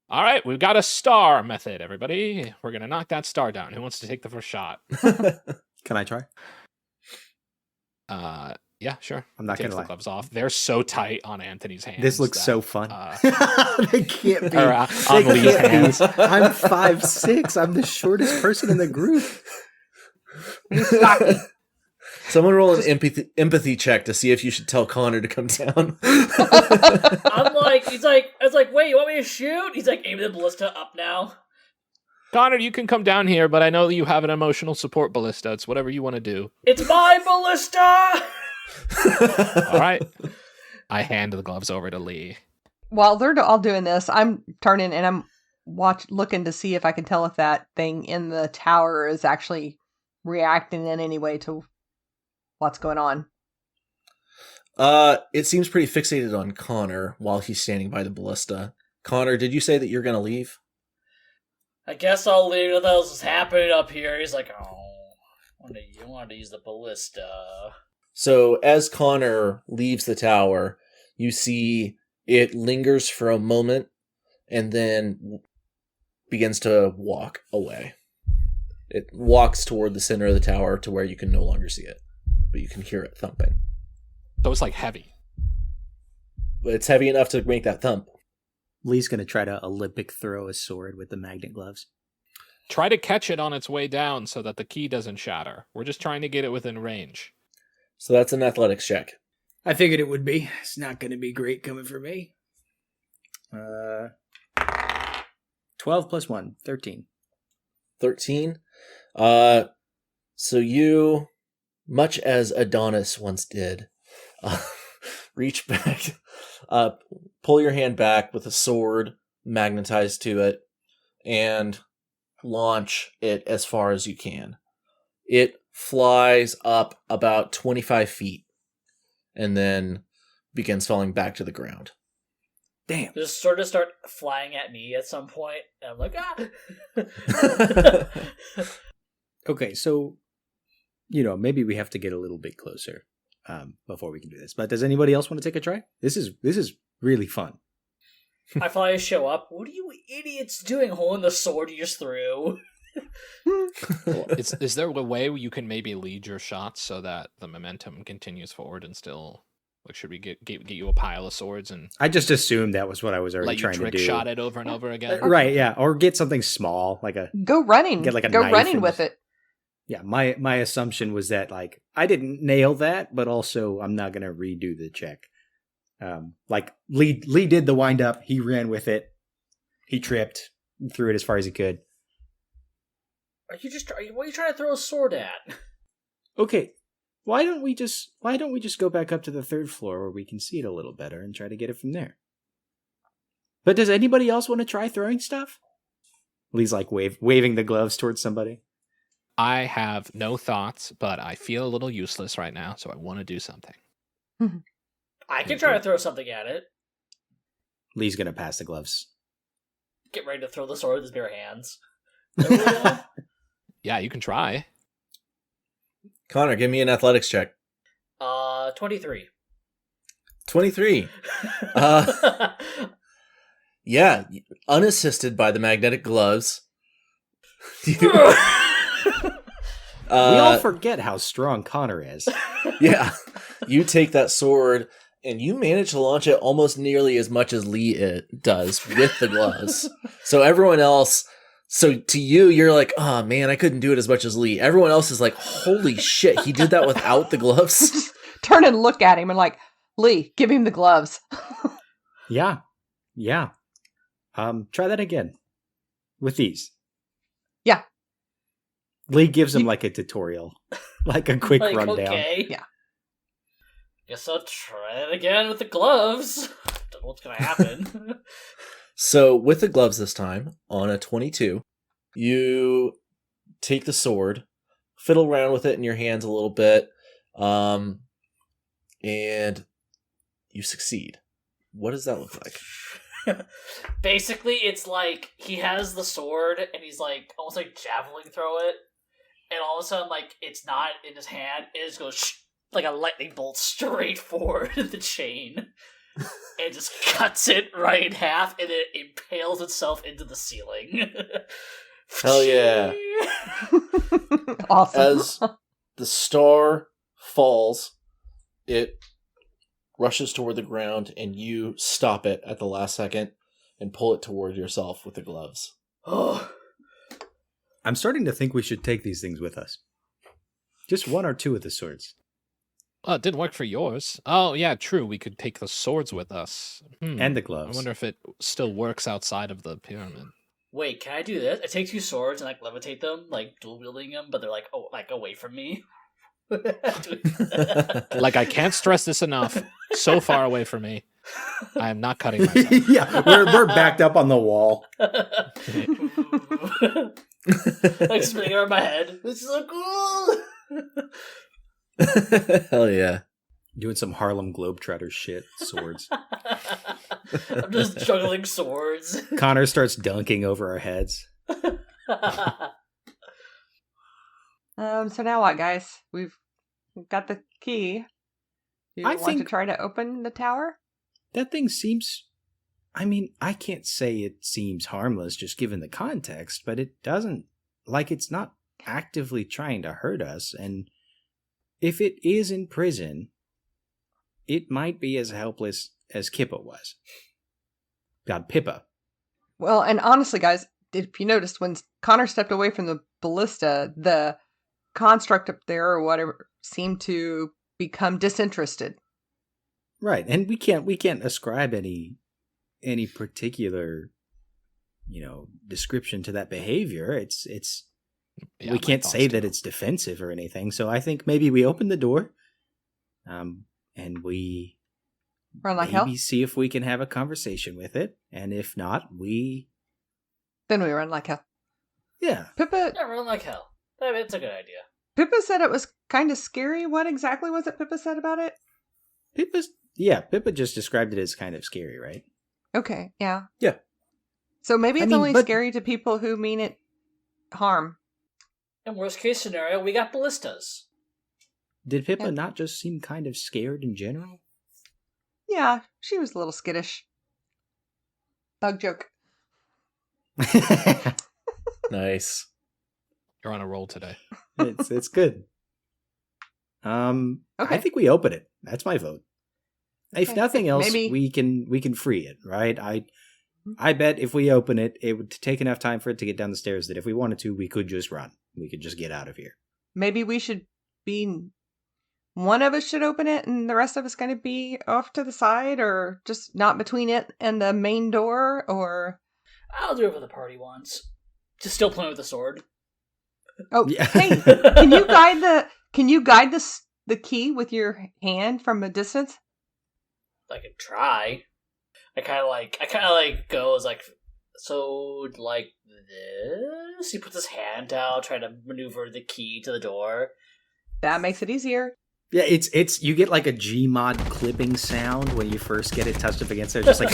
All right, we've got a star method, everybody. We're going to knock that star down. Who wants to take the first shot? Can I try? Yeah, sure. I'm not Takes gonna lie. the gloves off. They're so tight on Anthony's hands. This looks that, so fun. They can't be. or, on They Lee's can't be. hands. I'm 5'6". I'm the shortest person in the group. He's stocky. Someone roll an empathy check to see if you should tell Connor to come down. I'm like, I was like, wait, you want me to shoot? He's like, aim the ballista up now. Connor, you can come down here, but I know that you have an emotional support ballista. It's whatever you want to do. It's my ballista! All right. I hand the gloves over to Lee. While they're all doing this, I'm turning and I'm looking to see if I can tell if that thing in the tower is actually reacting in any way to what's going on. It seems pretty fixated on Connor while he's standing by the ballista. Connor, did you say that you're going to leave? I guess I'll leave. What else is happening up here? He's like, oh, I wanted to use the ballista. So as Connor leaves the tower, you see it lingers for a moment and then begins to walk away. It walks toward the center of the tower to where you can no longer see it, but you can hear it thumping. So it's like heavy. But it's heavy enough to make that thump. Lee's gonna try to Olympic throw a sword with the magnet gloves. Try to catch it on its way down so that the key doesn't shatter. We're just trying to get it within range. So that's an athletics check. I figured it would be. It's not gonna be great coming for me. 12 plus 1, 13. 13. So you, much as Adonis once did, reach back, pull your hand back with a sword magnetized to it, and launch it as far as you can. It flies up about 25 feet and then begins falling back to the ground. Damn. Just sort of start flying at me at some point, and I'm like, ah! Okay, so, maybe we have to get a little bit closer before we can do this. But does anybody else want to take a try? This is really fun. I finally show up. What are you idiots doing holding the sword you just threw? Is there a way you can maybe lead your shots so that the momentum continues forward and still... Like, should we get you a pile of swords and... I just assumed that was what I was already trying to do. Let you trick shot it over and over again? Right, yeah. Or get something small, like a... Go running. Get like a Go knife running and with just- it. Yeah, my assumption was that, like, I didn't nail that, but also I'm not going to redo the check. Like, Lee did the wind up. He ran with it. He tripped, threw it as far as he could. What are you trying to throw a sword at? Okay, why don't we just go back up to the third floor where we can see it a little better and try to get it from there? But does anybody else want to try throwing stuff? Lee's like waving the gloves towards somebody. I have no thoughts, but I feel a little useless right now, so I want to do something. I can try to throw something at it. Lee's gonna pass the gloves. Get ready to throw the sword with his bare hands. Yeah, you can try. Connor, give me an athletics check. 23. 23. Yeah, unassisted by the magnetic gloves. We all forget how strong Connor is. Yeah, you take that sword and you manage to launch it almost nearly as much as Lee does with the gloves. So everyone else, to you, you're like, oh man, I couldn't do it as much as Lee. Everyone else is like, holy shit, he did that without the gloves. Turn and look at him and like, Lee, give him the gloves. Yeah. Try that again with these. Yeah. Lee gives him like a tutorial, like a quick Like, rundown. okay. Yeah. Guess I'll try it again with the gloves. Don't know what's gonna happen. So with the gloves this time, on a 22, you take the sword, fiddle around with it in your hands a little bit, and you succeed. What does that look like? Basically, it's like he has the sword and he's like almost like javelin throw it, and all of a sudden, like it's not in his hand, it just goes like a lightning bolt straight forward the chain. It just cuts it right in half, and it impales itself into the ceiling. Hell yeah. Awesome. As the star falls it rushes toward the ground, and you stop it at the last second and pull it toward yourself with the gloves. Oh, I'm starting to think we should take these things with us. Just one or two of the swords. Well, it didn't work for yours. Oh, yeah, true. We could take the swords with us. And the gloves. I wonder if it still works outside of the pyramid. wait, can I do this? I take 2 swords and like levitate them, like dual wielding them, but they're like away from me. Like, I can't stress this enough. So far away from me. I am not cutting myself. Yeah, we're backed up on the wall. Like spinning around my head. This is so cool. Hell yeah. Doing some Harlem Globetrotter shit. Swords. I'm just juggling swords. Connor starts dunking over our heads. So now what, guys? We've got the key. You I want think- to try to open the tower? That thing seems... I mean, I can't say it seems harmless just given the context, but it doesn't... Like, it's not actively trying to hurt us, and if it is in prison, it might be as helpless as Kippa was. God, Pippa. Well, and honestly, guys, if you noticed, when Connor stepped away from the ballista, the construct up there or whatever seemed to become disinterested. Right, and we can't ascribe any particular, description to that behavior. It's Yeah, we my can't thoughts say too. that it's defensive or anything. So I think maybe we open the door, and we Run like maybe hell. see if we can have a conversation with it, and if not, Then we run like hell. yeah. Pippa Yeah, run like hell. That's a good idea. Pippa said it was kind of scary. What exactly was it Pippa said about it? Pippa just described it as kind of scary, right? Okay, yeah. Yeah. So maybe I it's mean, only but- scary to people who mean it harm. In worst case scenario, we got ballistas. Did Pippa Yeah. not just seem kind of scared in general? Yeah, she was a little skittish. Bug joke. Nice. You're on a roll today. it's good. I Okay. think we open it. That's my vote. If Okay. nothing else, Maybe- we can free it, right? I bet if we open it, it would take enough time for it to get down the stairs that if we wanted to, we could just run. We could just get out of here. Maybe we should be... One of us should open it and the rest of us kind of be off to the side or just not between it and the main door or... I'll do it for the party once. Just still playing with the sword. Oh, Yeah. hey, can you guide the key with your hand from a distance? I could try. I kind of like goes like so like this. He puts his hand out, trying to maneuver the key to the door. That makes it easier. Yeah, it's you get like a Gmod clipping sound when you first get it touched up against there, just like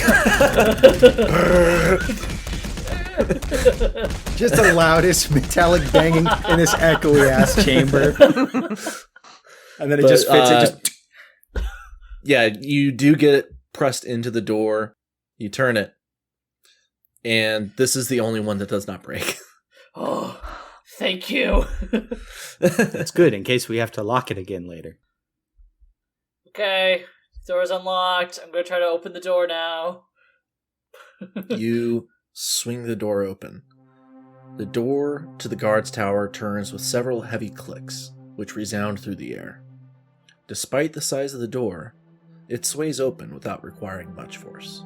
just the loudest metallic banging in this echoey ass chamber, and then it But, just fits. It just Yeah, you do get it pressed into the door. You turn it. And this is the only one that does not break. Oh, thank you. That's good in case we have to lock it again later. Okay, door's unlocked. I'm gonna try to open the door now. You swing the door open. The door to the guard's tower turns with several heavy clicks, which resound through the air. Despite the size of the door, it sways open without requiring much force.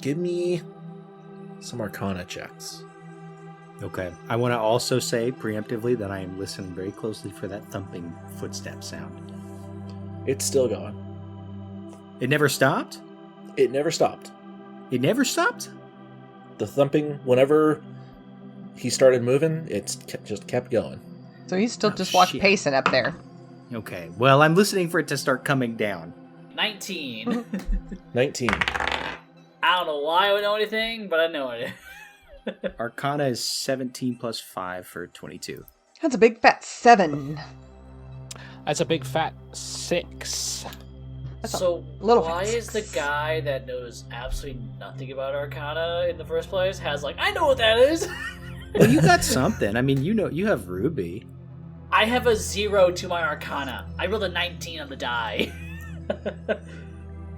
Give me some Arcana checks. Okay. I want to also say preemptively that I am listening very closely for that thumping footstep sound. It's still going. It never stopped? It never stopped. It never stopped? The thumping, whenever he started moving, just kept going. So he's still Oh, just walk shit. pacing up there. Okay. Well, I'm listening for it to start coming down. 19. 19. I don't know why I would know anything, but I know it. Arcana is 17 plus 5 for 22. That's a big fat 7. That's a big fat 6. That's a So little why fat is the 6. guy that knows absolutely nothing about Arcana in the first place has like, I know what that is? Well, you got something. I mean, you have Ruby. I have a 0 to my Arcana. I rolled a 19 on the die.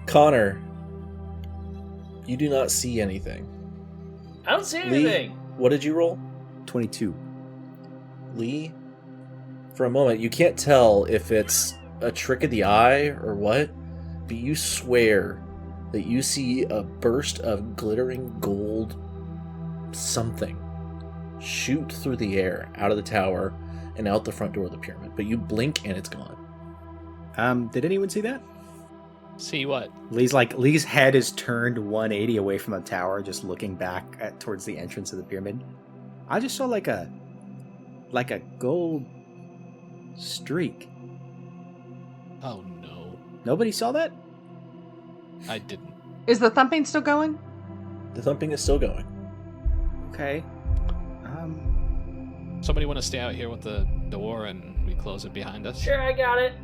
Connor, you do not see anything. I don't see Lee, anything. what did you roll? 22. Lee, for a moment, you can't tell if it's a trick of the eye or what, but you swear that you see a burst of glittering gold something shoot through the air out of the tower and out the front door of the pyramid. But you blink and it's gone. Did anyone see that? See what? Lee's head is turned 180 away from the tower, just looking back towards the entrance of the pyramid. I just saw like a gold streak. Oh no. Nobody saw that? I didn't. Is the thumping still going? The thumping is still going. Okay. Somebody want to stay out here with the door and we close it behind us? Sure, I got it.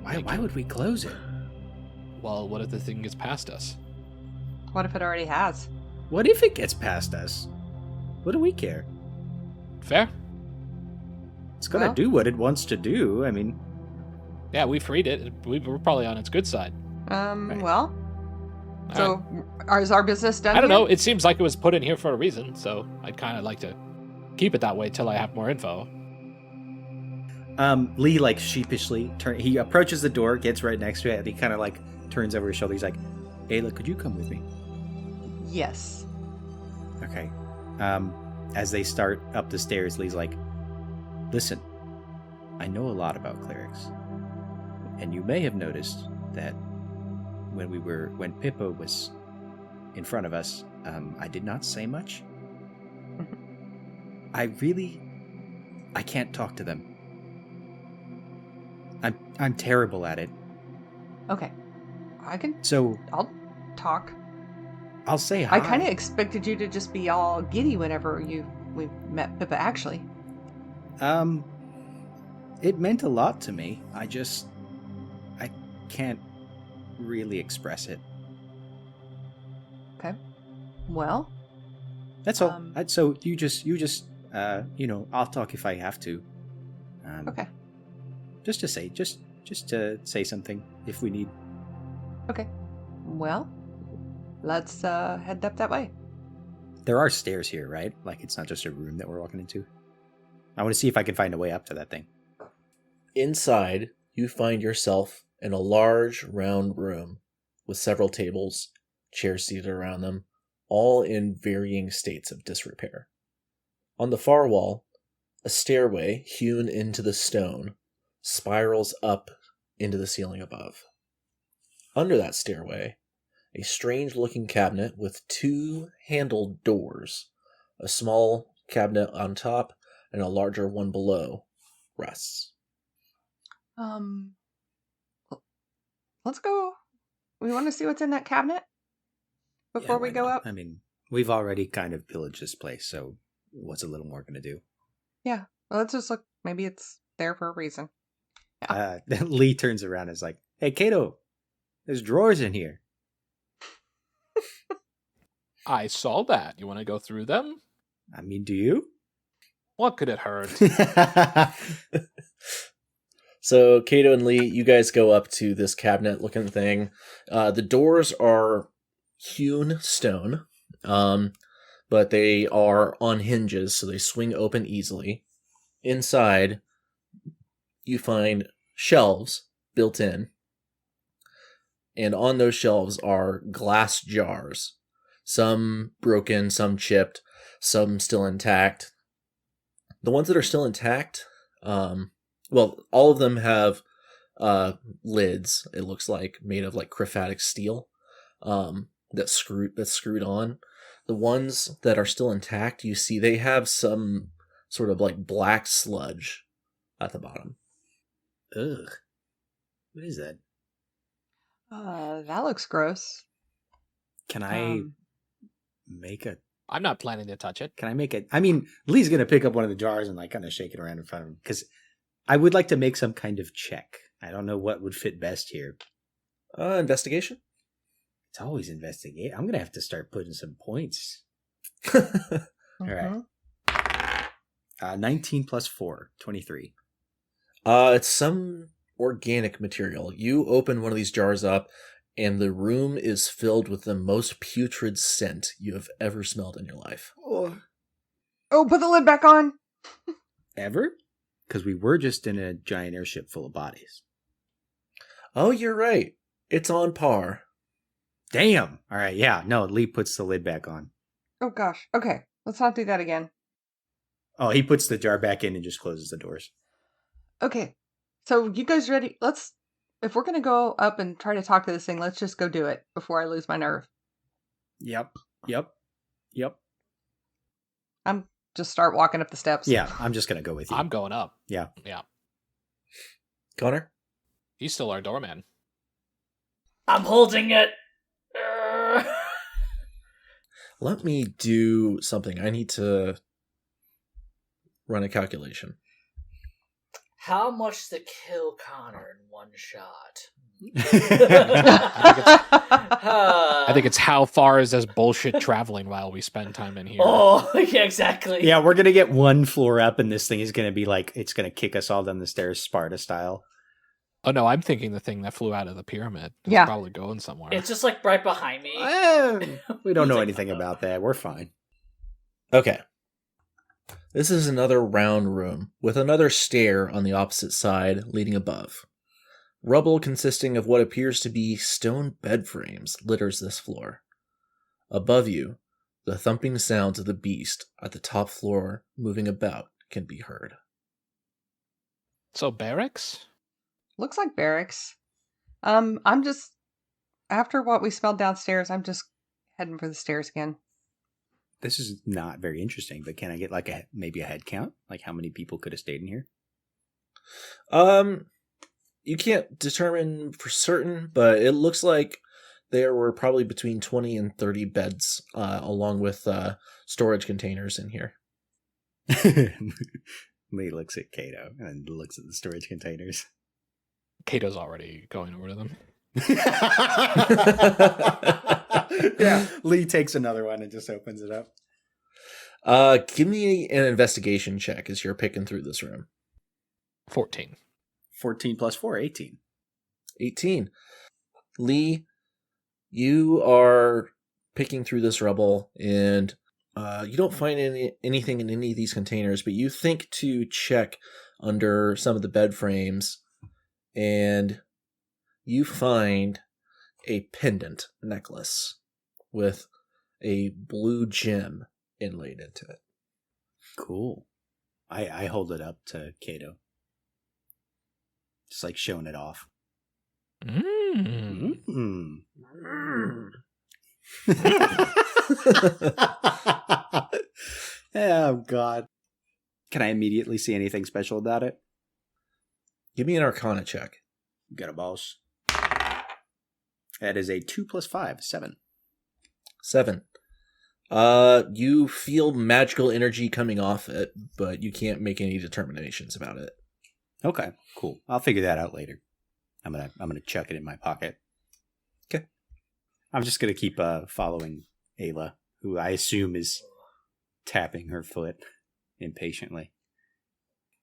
Why would we close it? Well, what if the thing gets past us? What if it already has? What if it gets past us? What do we care? Fair? It's gonna Well- do what it wants to do. I mean, Yeah, we freed it. We're probably on its good side. Right. Well, All so right. is our business done I don't here? know. It seems like it was put in here for a reason, so I'd kind of like to keep it that way till I have more info. Lee sheepishly he approaches the door, gets right next to it, and he kind of turns over his shoulder. He's like, "Aila, could you come with me?" Yes. Okay. As they start up the stairs, Lee's like, "Listen, I know a lot about clerics, and you may have noticed that when Pippa was in front of us, I did not say much. I can't talk to them. I'm terrible at it. Okay. So I'll talk. I'll say hi. I kind of expected you to just be all giddy whenever we met Pippa, actually. It meant a lot to me. I can't really express it. Okay. Well, That's all. So you just I'll talk if I have to. okay. Just to say something if we need. Okay. Well, let's head up that way. There are stairs here, right? It's not just a room that we're walking into. I want to see if I can find a way up to that thing. Inside, you find yourself in a large, round room with several tables, chairs seated around them, all in varying states of disrepair. On the far wall, a stairway hewn into the stone spirals up into the ceiling above. Under that stairway, a strange-looking cabinet with two handled doors, a small cabinet on top and a larger one below, rests. Let's go. We want to see what's in that cabinet before Yeah, we why go not? up. I mean, we've already kind of pillaged this place, so what's a little more going to do? Yeah. Well, let's just look. Maybe it's there for a reason. Lee turns around and is like, "Hey, Kato, there's drawers in here." I saw that. You want to go through them? I mean, do you? What could it hurt? So, Kato and Lee, you guys go up to this cabinet-looking thing. The doors are hewn stone, but they are on hinges, so they swing open easily. Inside, you find shelves built in, and on those shelves are glass jars. Some broken, some chipped, some still intact. The ones that are still intact, all of them have lids, it looks like, made of chromatic steel that's screwed on. The ones that are still intact, you see they have some sort of black sludge at the bottom. Ugh. What is that? That looks gross. Can I make a... I'm not planning to touch it. Can I make it? I mean, Lee's going to pick up one of the jars and kind of shake it around in front of him, because I would like to make some kind of check. I don't know what would fit best here. Investigation? It's always investigate. I'm going to have to start putting some points. Mhm. All right. 19 plus 4, 23. It's some organic material. You open one of these jars up, and the room is filled with the most putrid scent you have ever smelled in your life. Oh. Put the lid back on. Ever? Because we were just in a giant airship full of bodies. Oh, you're right. It's on par. Damn. All right, yeah. No, Lee puts the lid back on. Oh gosh. Okay, let's not do that again. Oh, he puts the jar back in and just closes the doors. Okay, so you guys ready? If we're gonna go up and try to talk to this thing, let's just go do it before I lose my nerve. Yep. I'm just start walking up the steps. Yeah, I'm just going to go with you. I'm going up. Yeah. Connor? He's still our doorman. I'm holding it. Let me do something. I need to run a calculation. How much to kill Connor in one shot? I think it's how far is this bullshit traveling while we spend time in here. Oh, yeah, exactly. Yeah, we're going to get one floor up and this thing is going to be like, it's going to kick us all down the stairs Sparta style. Oh no, I'm thinking the thing that flew out of the pyramid. It's Yeah. probably going somewhere. It's just like right behind me. We don't know anything about that. We're fine. Okay. This is another round room with another stair on the opposite side leading above. Rubble consisting of what appears to be stone bed frames litters this floor. Above you, the thumping sounds of the beast at the top floor moving about can be heard. So barracks? Looks like barracks. I'm just after what we smelled downstairs. I'm just heading for the stairs again. This is not very interesting, but can I get like maybe a head count? Like how many people could have stayed in here? You can't determine for certain, but it looks like there were probably between 20 and 30 beds, along with storage containers in here. Lee looks at Kato and looks at the storage containers. Kato's already going over to them. Yeah, Lee takes another one and just opens it up. Give me an investigation check as you're picking through this room. 14. 14 plus 4, 18. 18. Lee, you are picking through this rubble, and you don't find anything in any of these containers, but you think to check under some of the bed frames, and you find a pendant necklace with a blue gem inlaid into it. Cool. I hold it up to Kato. Just like showing it off. Mm. Oh, God. Can I immediately see anything special about it? Give me an Arcana check. Got a boss. That is a 2 plus 5, 7. 7. You feel magical energy coming off it, but you can't make any determinations about it. Okay, cool. I'll figure that out later. I'm gonna chuck it in my pocket. Okay. I'm just gonna keep following Aila, who I assume is tapping her foot impatiently.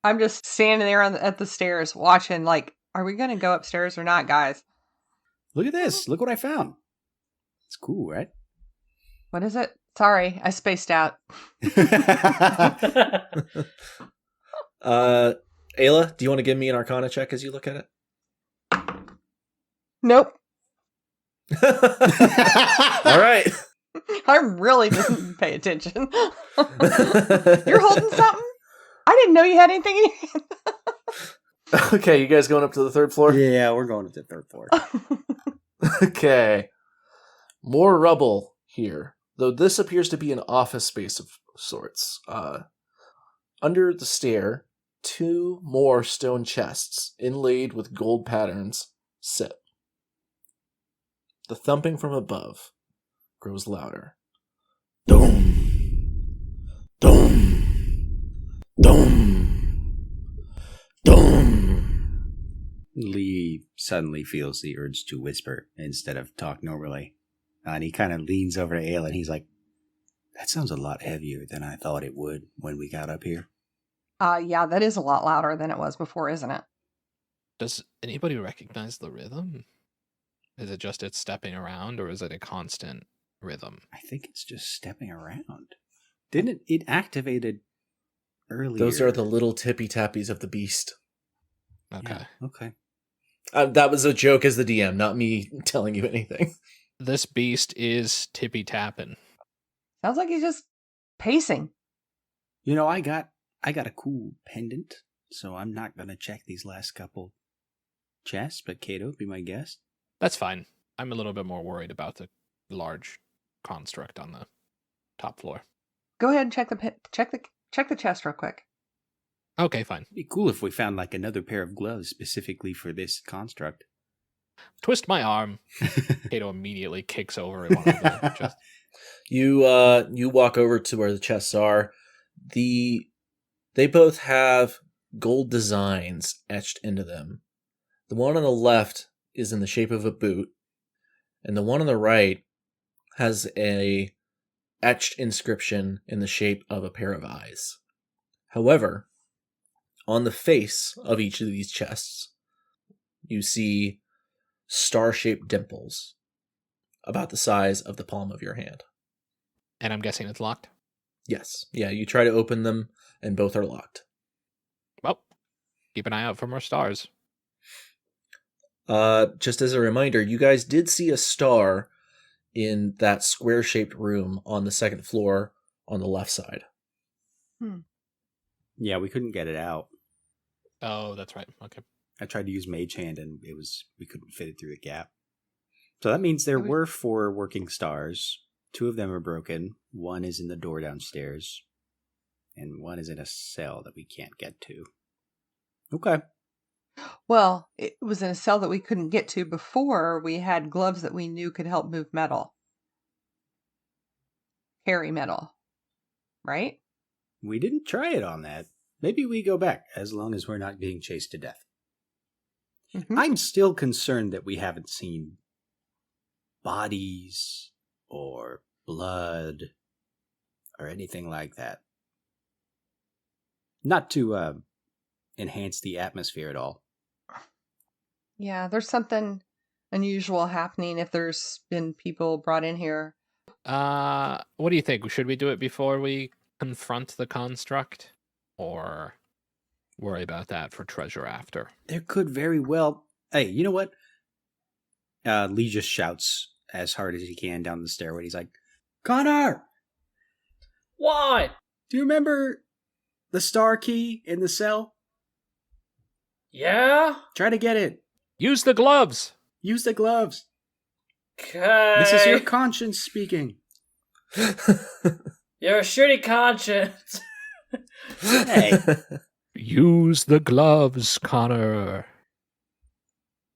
I'm just standing there at the stairs watching, like, are we going to go upstairs or not, guys? Look at this. Look what I found. It's cool, right? What is it? Sorry, I spaced out. Aila, do you want to give me an Arcana check as you look at it? Nope. All right. I really didn't pay attention. You're holding something? I didn't know you had anything in your hand. Okay, you guys going up to the third floor? Yeah, we're going to the third floor. Okay. More rubble here, though this appears to be an office space of sorts. Under the stair, 2 more stone chests, inlaid with gold patterns, sit. The thumping from above grows louder. Dum! Dum! Dum! Dum! Lee suddenly feels the urge to whisper instead of talk normally. And he kind of leans over to Aila and he's like, that sounds a lot heavier than I thought it would when we got up here. Yeah, that is a lot louder than it was before, isn't it? Does anybody recognize the rhythm? Is it just it's stepping around, or is it a constant rhythm? I think it's just stepping around. Didn't it activated earlier? Those are the little tippy tappies of the beast. Okay. Yeah, okay. That was a joke as the DM, not me telling you anything. This beast is tippy tapping. Sounds like he's just pacing. You know, I got a cool pendant, so I'm not gonna check these last couple chests, but Kato, be my guest. That's fine. I'm a little bit more worried about the large construct on the top floor. Go ahead and check the chest real quick. Okay, fine. It'd be cool if we found like another pair of gloves specifically for this construct. Twist my arm. Kato immediately kicks over at one of the chests. You walk over to where the chests are. They both have gold designs etched into them. The one on the left is in the shape of a boot, and the one on the right has a etched inscription in the shape of a pair of eyes. However, on the face of each of these chests, you see star-shaped dimples about the size of the palm of your hand. And I'm guessing it's locked? Yes. Yeah, you try to open them, and both are locked. Well, keep an eye out for more stars. Just as a reminder, you guys did see a star in that square-shaped room on the second floor on the left side. Yeah, we couldn't get it out. Oh, that's right. Okay. I tried to use Mage Hand and we couldn't fit it through the gap. So that means there were 4 working stars. 2 of them are broken. 1 is in the door downstairs. And 1 is in a cell that we can't get to. Okay. Well, it was in a cell that we couldn't get to before we had gloves that we knew could help move metal. Carry metal. Right? We didn't try it on that. Maybe we go back, as long as we're not being chased to death. Mhm. I'm still concerned that we haven't seen bodies or blood or anything like that. Not to enhance the atmosphere at all. Yeah, there's something unusual happening if there's been people brought in here. What do you think? Should we do it before we confront the construct? Or worry about that for treasure after? There could very well... Hey, you know what? Lee just shouts as hard as he can down the stairway. He's like, Connor! Why? Do you remember the star key in the cell? Yeah? Try to get it. Use the gloves! Use the gloves. Okay. This is your conscience speaking. You're a shitty conscience. Hey. Use the gloves, Connor.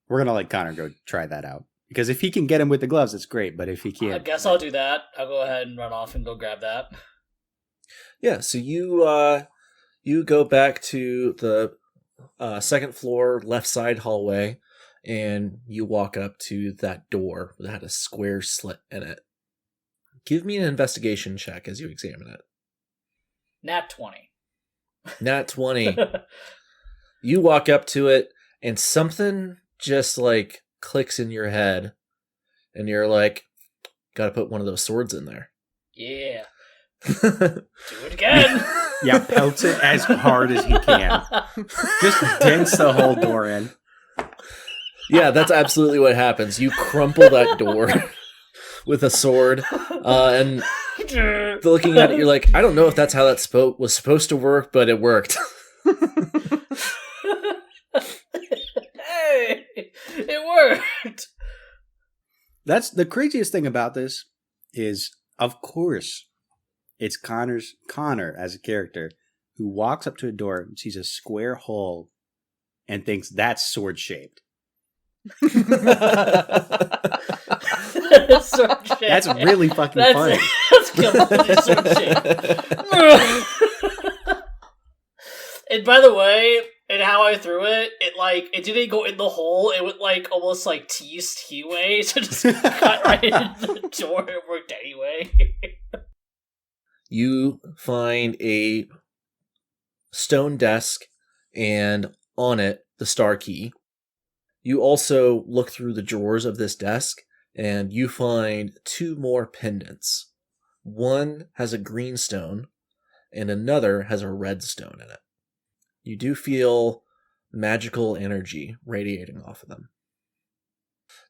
We're gonna let Connor go try that out. Because if he can get him with the gloves, it's great. But if he can't... I guess I'll do that. I'll go ahead and run off and go grab that. Yeah, so you go back to the second floor left side hallway, and you walk up to that door that had a square slit in it. Give me an investigation check as you examine it. Nat 20. Nat 20. You walk up to it, and something just like clicks in your head, and you're like, gotta put one of those swords in there. Yeah. Do it again. Yeah, pelts it as hard as he can. Just dents the whole door in. Yeah, that's absolutely what happens. You crumple that door with a sword, and looking at it, you're like, I don't know if that's how that was supposed to work, but it worked. Hey, it worked. That's the craziest thing about this is, of course, it's Connor as a character who walks up to a door and sees a square hole and thinks that's sword shaped. That's really fucking funny. That's completely sword shaped. And by the way, and how I threw it, it didn't go in the hole. It went like almost like T way, so just cut right into the door. It worked anyway. You find a stone desk, and on it, the star key. You also look through the drawers of this desk, and you find 2 more pendants. One has a green stone, and another has a red stone in it. You do feel magical energy radiating off of them.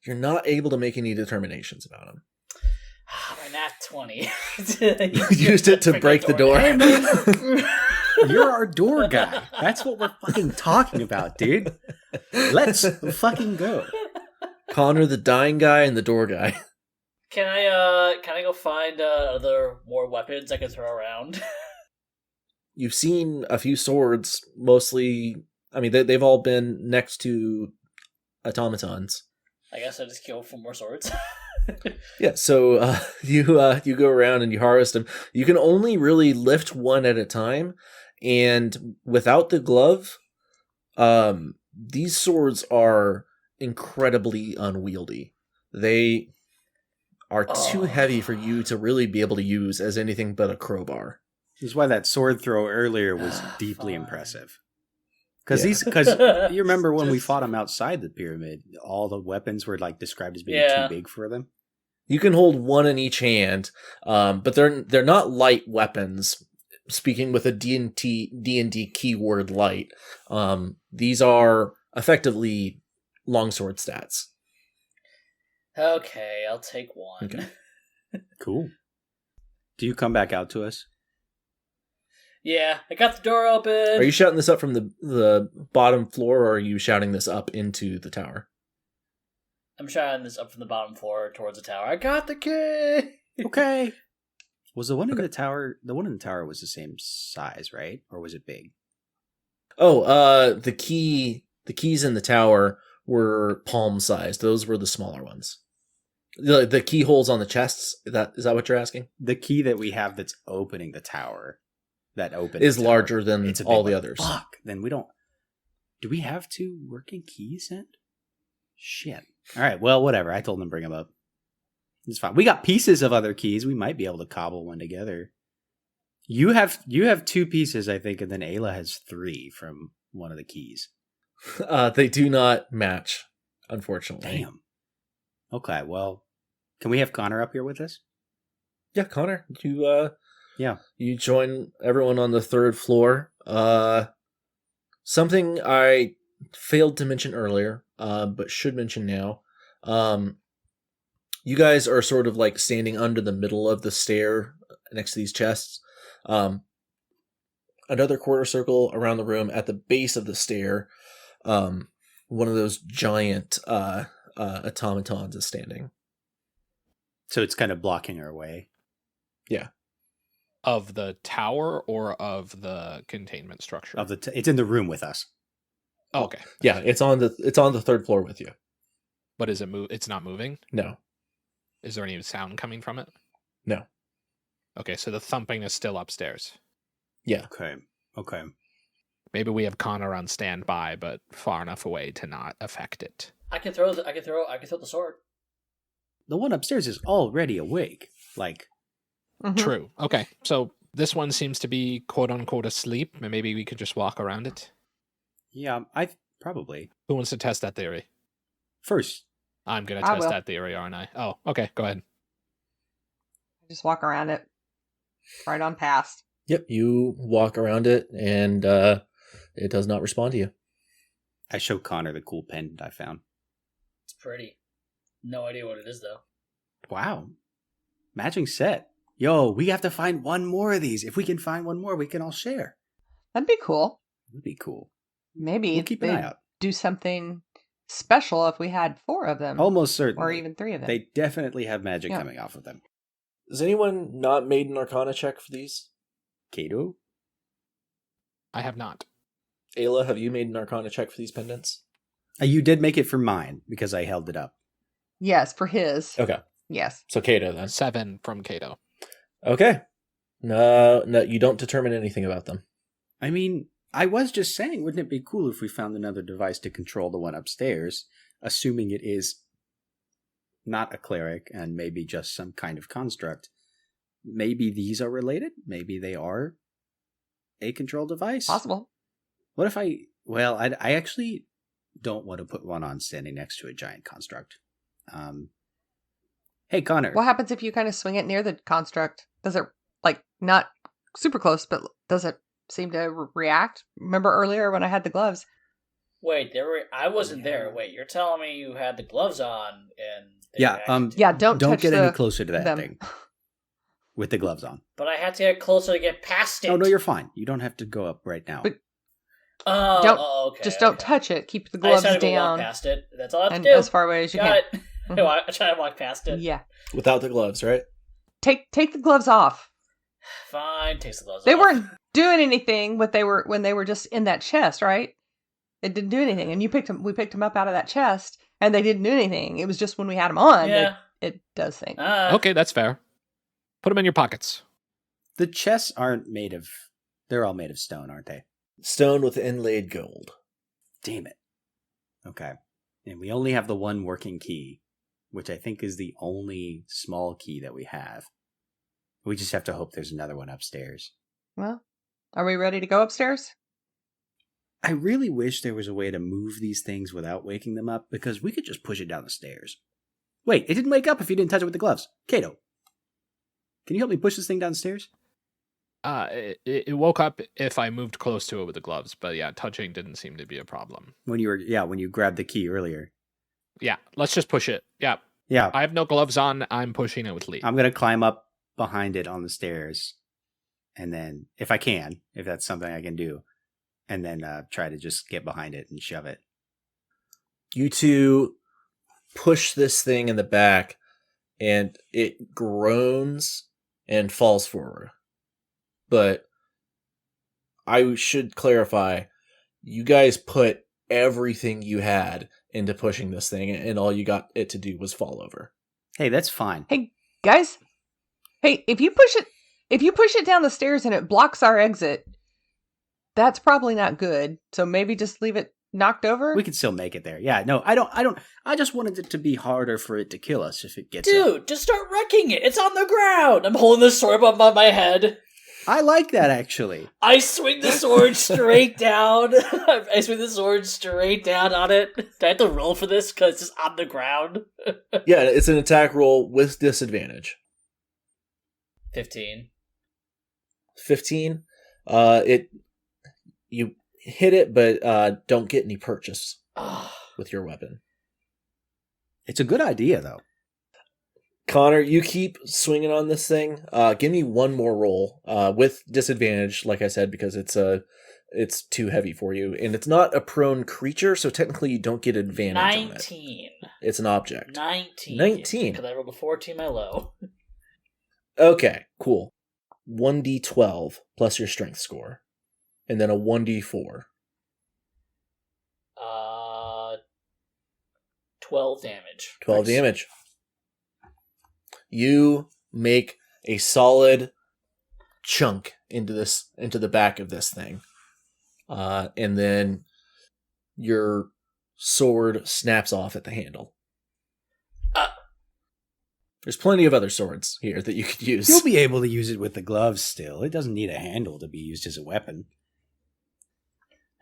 You're not able to make any determinations about them. My nat 20. You used it to break the door. You're our door guy. That's what we're fucking talking about, dude. Let's fucking go. Connor, the dying guy, and the door guy. Can I go find other more weapons I can throw around? You've seen a few swords, mostly. I mean, they've all been next to automatons. I guess I just kill for more swords. Yeah, so you go around and you harvest them. You can only really lift one at a time, and without the glove, these swords are incredibly unwieldy. They are too heavy for you to really be able to use as anything but a crowbar. This is why that sword throw earlier was deeply impressive. Because you remember when we fought them outside the pyramid, all the weapons were like described as being too big for them. You can hold one in each hand, but they're not light weapons. Speaking with a D&D keyword light, these are effectively longsword stats. Okay, I'll take one. Okay. Cool. Do you come back out to us? Yeah, I got the door open. Are you shouting this up from the bottom floor, or are you shouting this up into the tower? I'm shouting this up from the bottom floor towards the tower. I got the key! Okay. Was the one in the tower... The one in the tower was the same size, right? Or was it big? Oh, the keys in the tower were palm-sized. Those were the smaller ones. The keyholes on the chests, is that what you're asking? The key that we have that's opening the tower... That open is larger than all the others. Fuck. Then we don't... Do we have 2 working keys then? Shit. All right, well, whatever. I told them to bring them up. It's fine. We got pieces of other keys. We might be able to cobble one together. You have 2 pieces, I think, and then Aila has 3 from one of the keys. They do not match, unfortunately. Damn. Okay, well, can we have Connor up here with us? Yeah, Connor, you Yeah. You join everyone on the 3rd floor. Something I failed to mention earlier, but should mention now. You guys are sort of like standing under the middle of the stair next to these chests. Another quarter circle around the room at the base of the stair. One of those giant automatons is standing. So it's kind of blocking our way. Yeah. Of the tower or of the containment structure? It's in the room with us. Oh, okay. Yeah, it's on the 3rd floor with you. But is it it's not moving? No. Is there any sound coming from it? No. Okay, so the thumping is still upstairs. Yeah. Okay. Maybe we have Connor on standby, but far enough away to not affect it. I can throw the sword. The one upstairs is already awake. Like, True. Okay, so this one seems to be quote unquote asleep, and maybe we could just walk around it. yeah, I probably. Who wants to test that theory? First. I'm going to I test will. that theory, aren't I? Oh, okay, go ahead. Just walk around it. Right on past. Yep, you walk around it, and it does not respond to you. I show Connor the cool pendant I found. It's pretty. No idea what it is, though. Wow. Matching set. Yo, we have to find one more of these. If we can find one more, we can all share. That'd be cool. That'd be cool. Maybe We'll keep an eye they'd out. do something special if we had 4 of them. Almost certainly. Or even 3 of them. They definitely have magic Yeah. coming off of them. Has anyone not made an Arcana check for these? Kato? I have not. Aila, have you made an Arcana check for these pendants? You did make it for mine because I held it up. Yes, for his. Okay, Yes. so Kato then. 7 from Kato. Okay. No, you don't determine anything about them. I mean, I was just saying, wouldn't it be cool if we found another device to control the one upstairs, assuming it is not a cleric and maybe just some kind of construct. Maybe these are related. Maybe they are a control device. Possible. What if I actually, don't want to put one on standing next to a giant construct. Hey, Connor. What happens if you kind of swing it near the construct? Does it, like, not super close, but does it seem to react? Remember earlier when I had the gloves? Wait, I wasn't there. Wait, you're telling me you had the gloves on and they Yeah, reacted to- Yeah, don't touch get any closer to that them. thing with the gloves on. But I had to get closer to get past it. Oh, no, you're fine. You don't have to go up right now. But- Oh, okay. Just don't touch it. Keep the gloves I just had to walk down past it. That's all I have and to do. as far away as you Got can. it. No, I try to walk past it. Yeah. Without the gloves, right? Take the gloves off. Fine, takes the gloves They off. weren't doing anything when they were just in that chest, right? It didn't do anything, and we picked them up out of that chest, and they didn't do anything. It was just when we had them on, Yeah. it does things. Okay, that's fair. Put them in your pockets. The chests aren't made of... They're all made of stone, aren't they? Stone with inlaid gold. Damn it. Okay. And we only have the one working key, which I think is the only small key that we have. We just have to hope there's another one upstairs. Well, are we ready to go upstairs? I really wish there was a way to move these things without waking them up, because we could just push it down the stairs. Wait, it didn't wake up if you didn't touch it with the gloves. Kato, can you help me push this thing downstairs? It woke up if I moved close to it with the gloves, but yeah, touching didn't seem to be a problem. When you grabbed the key earlier. Yeah, let's just push it. Yeah, Yeah, I have no gloves on. I'm pushing it with Lee. I'm going to climb up behind it on the stairs. And then, if that's something I can do, and then try to just get behind it and shove it. You two push this thing in the back, and it groans and falls forward. But I should clarify, you guys put everything you had into pushing this thing, and all you got it to do was fall over. Hey, that's fine. Hey, guys. Hey, if you push it down the stairs and it blocks our exit, that's probably not good. So maybe just leave it knocked over. We can still make it there. Yeah, no, I don't. I just wanted it to be harder for it to kill us if it gets up. Dude, just start wrecking it. It's on the ground. I'm holding the sword above my head. I like that, actually. I swing the sword straight down. I swing the sword straight down on it. Do I have to roll for this because it's just on the ground? Yeah, it's an attack roll with disadvantage. 15. 15. You hit it, but don't get any purchase with your weapon. It's a good idea, though. Connor, you keep swinging on this thing. Give me one more roll with disadvantage, like I said, because it's too heavy for you, and it's not a prone creature, so technically you don't get advantage on it. 19. It's an object. 19. Because I rolled a 14 my low. Okay, cool. 1d12 plus your strength score, and then a 1d4. 12 damage. 12 Nice. damage. You make a solid chunk into the back of this thing. And then your sword snaps off at the handle. There's plenty of other swords here that you could use. You'll be able to use it with the gloves still. It doesn't need a handle to be used as a weapon.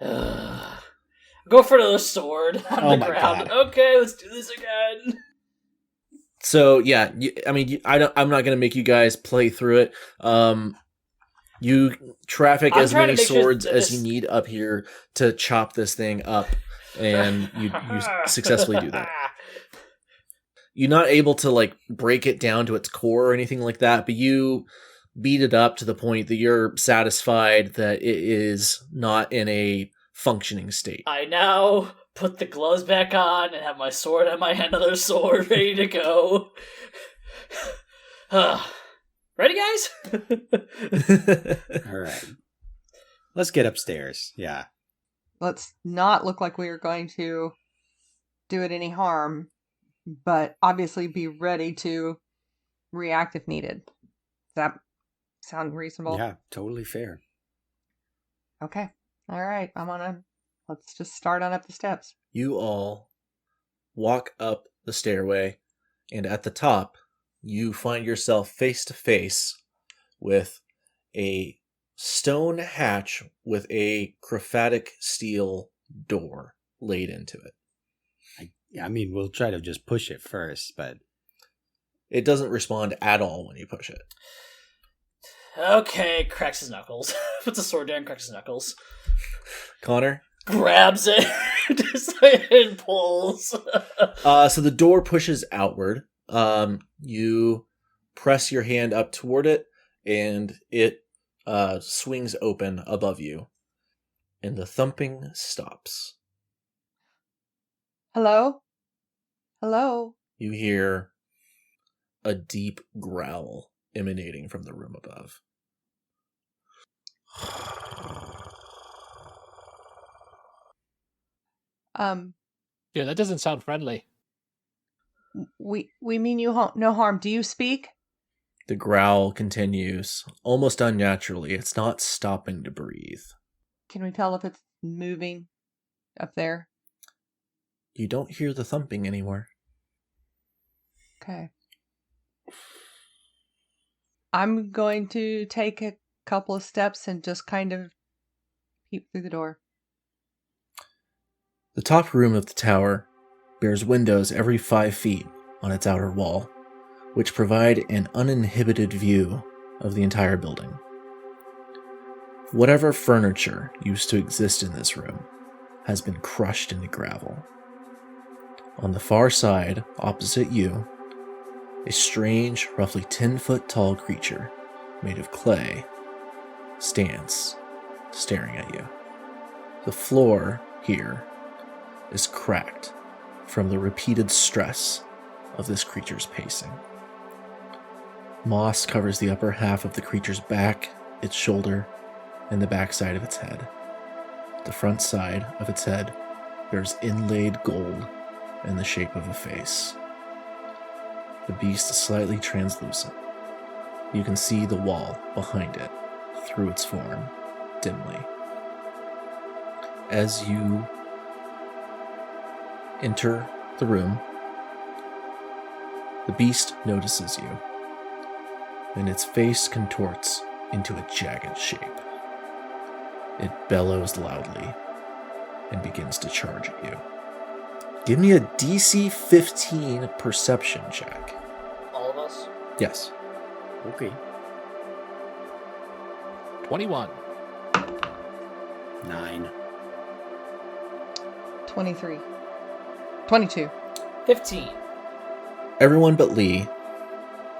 Go for another sword on Oh the my ground. God. Okay, let's do this again. So yeah, I'm not gonna make you guys play through it. You traffic I'm as trying to many make sure swords that as this- you need up here to chop this thing up, and you successfully do that. You're not able to like break it down to its core or anything like that, but you beat it up to the point that you're satisfied that it is not in a functioning state. I now put the gloves back on and have my sword and my another sword ready to go. Ready, guys? All right. Let's get upstairs. Yeah. Let's not look like we are going to do it any harm, but obviously be ready to react if needed. Does that sound reasonable? Yeah, totally fair. Okay. All right. Let's just start on up the steps. You all walk up the stairway, and at the top, you find yourself face to face with a stone hatch with a chromatic steel door laid into it. I mean, we'll try to just push it first, but It doesn't respond at all when you push it. Okay, cracks his knuckles. Puts the sword down, cracks his knuckles. Connor? Grabs it, just like, and pulls. So the door pushes outward. You press your hand up toward it, and it swings open above you. And the thumping stops. Hello? Hello? You hear a deep growl emanating from the room above. Yeah, that doesn't sound friendly. We mean you no harm. Do you speak? The growl continues, almost unnaturally. It's not stopping to breathe. Can we tell if it's moving up there? You don't hear the thumping anymore. Okay. I'm going to take a couple of steps and just kind of peep through the door. The top room of the tower bears windows every 5 feet on its outer wall, which provide an uninhibited view of the entire building. Whatever furniture used to exist in this room has been crushed into gravel. On the far side, opposite you, a strange, roughly 10-foot tall creature made of clay stands, staring at you. The floor here is cracked from the repeated stress of this creature's pacing. Moss covers the upper half of the creature's back, its shoulder, and the backside of its head. The front side of its head bears inlaid gold in the shape of a face. The beast is slightly translucent. You can see the wall behind it through its form, dimly. As you enter the room, the beast notices you, and its face contorts into a jagged shape. It bellows loudly and begins to charge at you. Give me a DC 15 perception check. All of us? Yes. okay. 21. 9. 23. 22. 15. Everyone but Lee,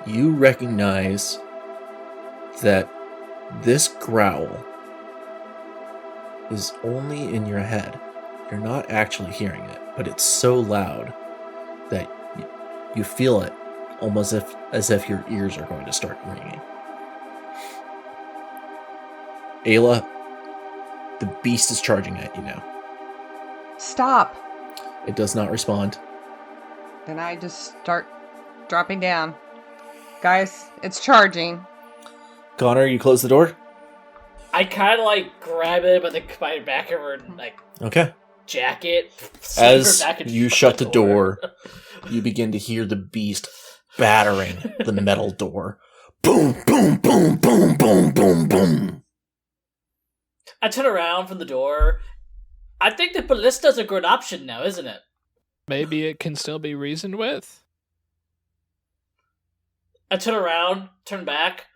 you recognize that this growl is only in your head. You're not actually hearing it, but it's so loud that you feel it almost as if your ears are going to start ringing. Aila, the beast is charging at you now. Stop! It does not respond. Then I just start dropping down. Guys, it's charging. Connor, you close the door? I kind of like grab it by the back of her like Okay. jacket. As her back and you shut the door, you begin to hear the beast battering the metal door. Boom, boom, boom, boom, boom, boom, boom. I turn around from the door. I think the ballista's a good option now, isn't it? Maybe it can still be reasoned with. I turn around, turn back.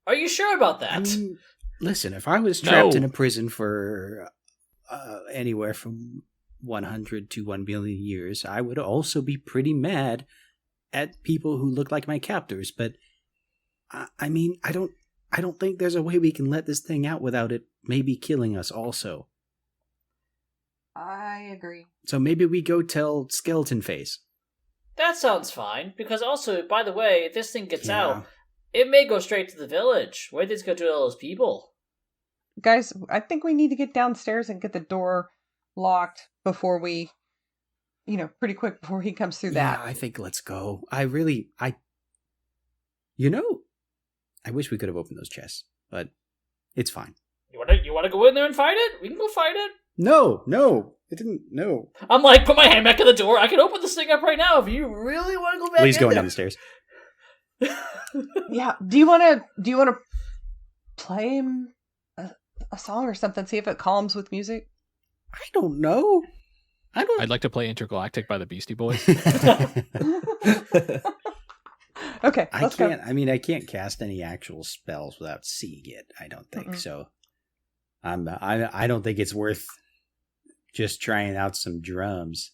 Are you sure about that? I mean, listen, if I was trapped No. in a prison for anywhere from 100 to 1 billion years, I would also be pretty mad at people who look like my captors. But I mean, I don't think there's a way we can let this thing out without it maybe killing us also. I agree. So maybe we go tell Skeleton Face. That sounds fine. Because also, by the way, if this thing gets Yeah. out, it may go straight to the village. Where did this go to all those people? Guys, I think we need to get downstairs and get the door locked before we, pretty quick before he comes through that. Yeah, I think let's go. I wish we could have opened those chests, but it's fine. You wanna go in there and fight it? We can go fight it. No, it didn't. No. I'm like, put my hand back in the door. I can open this thing up right now if you really want to go back. Please in going there. down the stairs. Yeah. Do you want to play him a song or something? See if it calms with music. I don't know. I don't. I'd like to play Intergalactic by the Beastie Boys. Okay, I let's can't. go. I mean, I can't cast any actual spells without seeing it. I don't think so. I don't think it's worth just trying out some drums.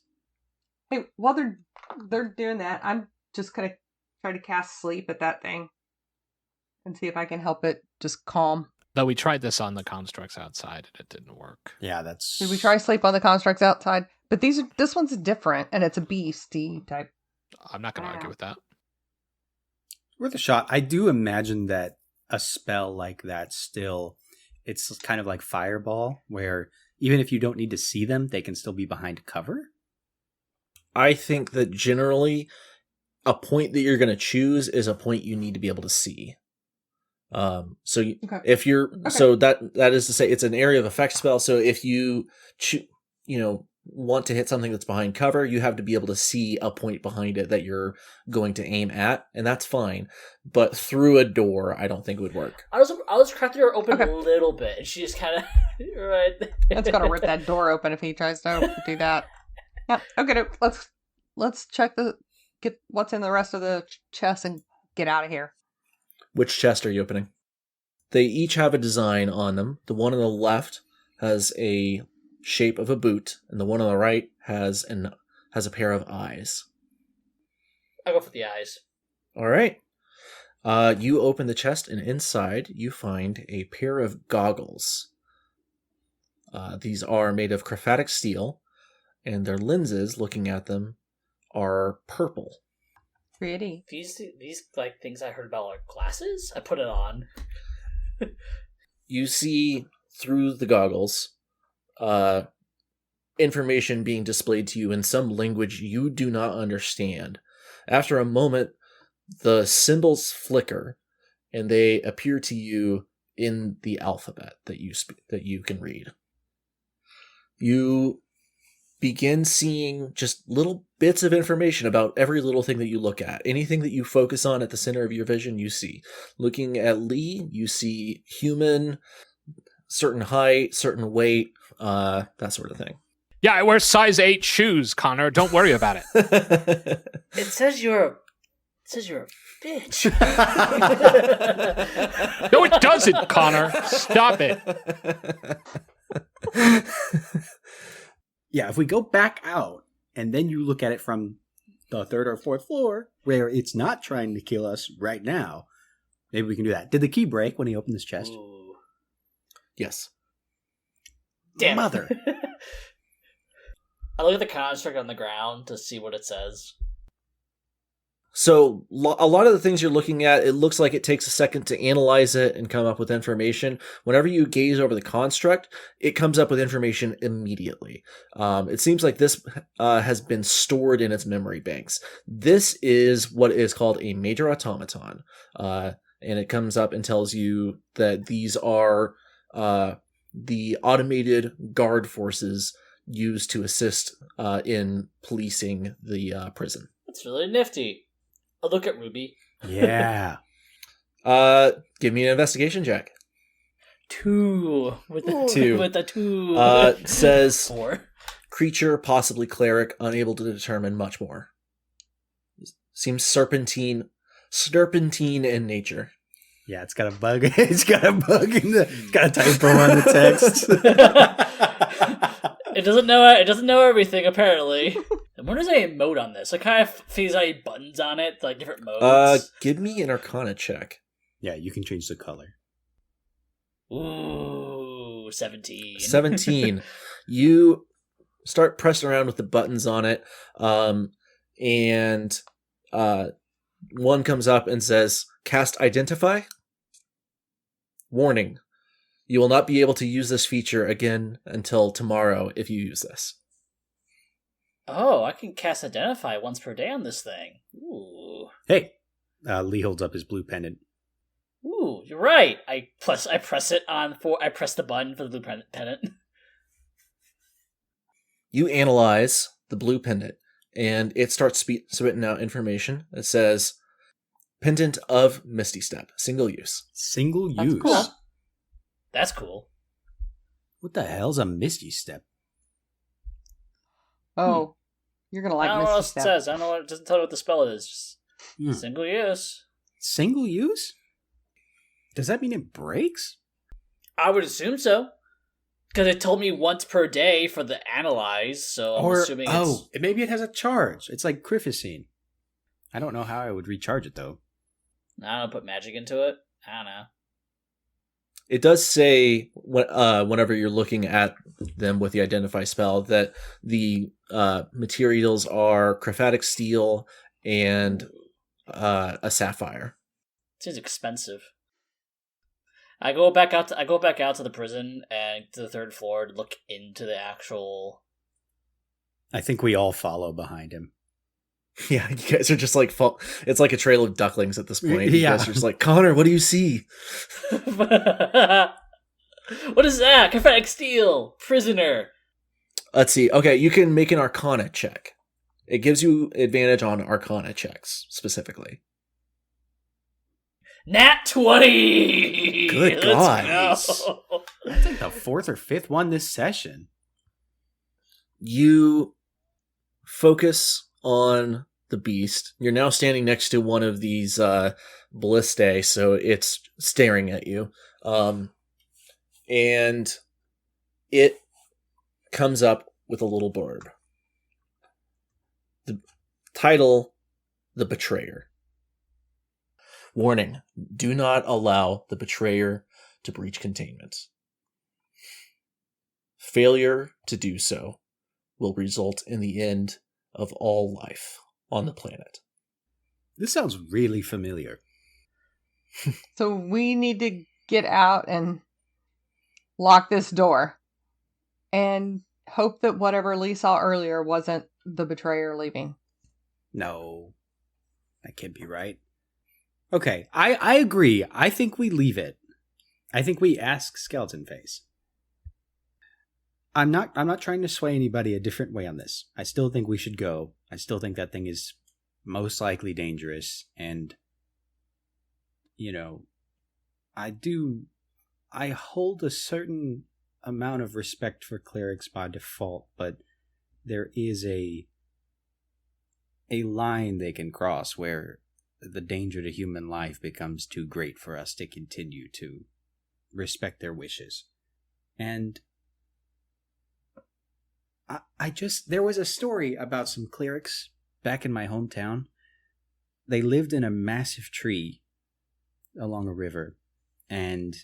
Hey, while they're doing that, I'm just gonna try to cast sleep at that thing and see if I can help it just calm. Though we tried this on the constructs outside and it didn't work. Yeah, that's. Did we try sleep on the constructs outside? But this one's different, and it's a beastie type. I'm not going to argue with that. Worth a shot. I do imagine that a spell like that still, it's kind of like Fireball, where even if you don't need to see them, they can still be behind cover. I think that generally a point that you're going to choose is a point you need to be able to see. If you're so that is to say it's an area of effect spell. So if you want to hit something that's behind cover, you have to be able to see a point behind it that you're going to aim at, and that's fine. But through a door, I don't think it would work. I was cracking her open a little bit, and she just kind of right. That's gonna rip that door open if he tries to do that. Yeah. Okay. Let's get what's in the rest of the chest and get out of here. Which chest are you opening? They each have a design on them. The one on the left has a shape of a boot, and the one on the right has a pair of eyes. I go for the eyes. All right. You open the chest, and inside you find a pair of goggles. These are made of chromatic steel, and their lenses, looking at them, are purple. Pretty. These like things I heard about, like glasses. I put it on. You see through the goggles information being displayed to you in some language you do not understand. After a moment, the symbols flicker, and they appear to you in the alphabet that you can read. You begin seeing just little bits of information about every little thing that you look at. Anything that you focus on at the center of your vision, you see. Looking at Lee, you see human, certain height, certain weight, that sort of thing. Yeah, I wear size 8 shoes, Connor. Don't worry about it. It says you're a bitch. No, it doesn't, Connor. Stop it. Yeah, if we go back out and then you look at it from the 3rd or 4th floor where it's not trying to kill us right now, maybe we can do that. Did the key break when he opened this chest? Ooh. Yes. Damn it. Mother. I look at the construct on the ground to see what it says. So a lot of the things you're looking at, it looks like it takes a second to analyze it and come up with information. Whenever you gaze over the construct, it comes up with information immediately. It seems like this has been stored in its memory banks. This is what is called a major automaton. And it comes up and tells you that these are the automated guard forces used to assist in policing the prison. That's really nifty. I'll look at Ruby. Yeah. Give me an investigation check. 2 with the 2 with the 2. Says 4. Creature, possibly cleric, unable to determine much more. Seems serpentine in nature. Yeah, it's got a bug. It's got a bug in it's got a typo on the text. It doesn't know everything apparently. And when is a mode on this? It kind of feels like buttons on it, like different modes. Give me an Arcana check. Yeah, you can change the color. Ooh, 17. 17. You start pressing around with the buttons on it, and one comes up and says, "Cast Identify. Warning. You will not be able to use this feature again until tomorrow if you use this." Oh, I can cast Identify once per day on this thing. Ooh. Hey, Lee holds up his blue pendant. Ooh, you're right. I press the button for the blue pendant. You analyze the blue pendant, and it starts spitting out information. It says, "Pendant of Misty Step, single use." Single That's use. cool. That's cool. What the hell's a Misty Step? Oh, you're gonna I like don't know what Misty else it Step. says. I don't know what it doesn't tell you what the spell is. Just Hmm. single use. Single use? Does that mean it breaks? I would assume so. Because it told me once per day for the analyze, so I'm assuming it's... maybe it has a charge. It's like Cryphocene. I don't know how I would recharge it, though. I don't know, put magic into it? I don't know. It does say whenever you're looking at them with the identify spell that the materials are chromatic steel and a sapphire. Seems expensive. I go back out to the prison and to the third floor to look into the actual... I think we all follow behind him. Yeah, you guys are just like it's like a trail of ducklings at this point. You Yeah. guys are just like, Connor, what do you see? What is that? Chromatic steel! Prisoner! Let's see. Okay, you can make an Arcana check. It gives you advantage on Arcana checks specifically. Nat 20! Good Let's God. go. That's like the fourth or fifth one this session. You focus on the beast. You're now standing next to one of these ballistae, so it's staring at you. And it comes up with a little blurb. The title, The Betrayer. Warning, do not allow the betrayer to breach containment. Failure to do so will result in the end of all life on the planet. This sounds really familiar. So we need to get out and lock this door. And hope that whatever Lee saw earlier wasn't the betrayer leaving. No, that can't be right. Okay, I agree. I think we leave it. I think we ask Skeleton Face. I'm not trying to sway anybody a different way on this. I still think we should go. I still think that thing is most likely dangerous, and I hold a certain amount of respect for clerics by default, but there is a line they can cross where the danger to human life becomes too great for us to continue to respect their wishes. And there was a story about some clerics back in my hometown. They lived in a massive tree along a river, and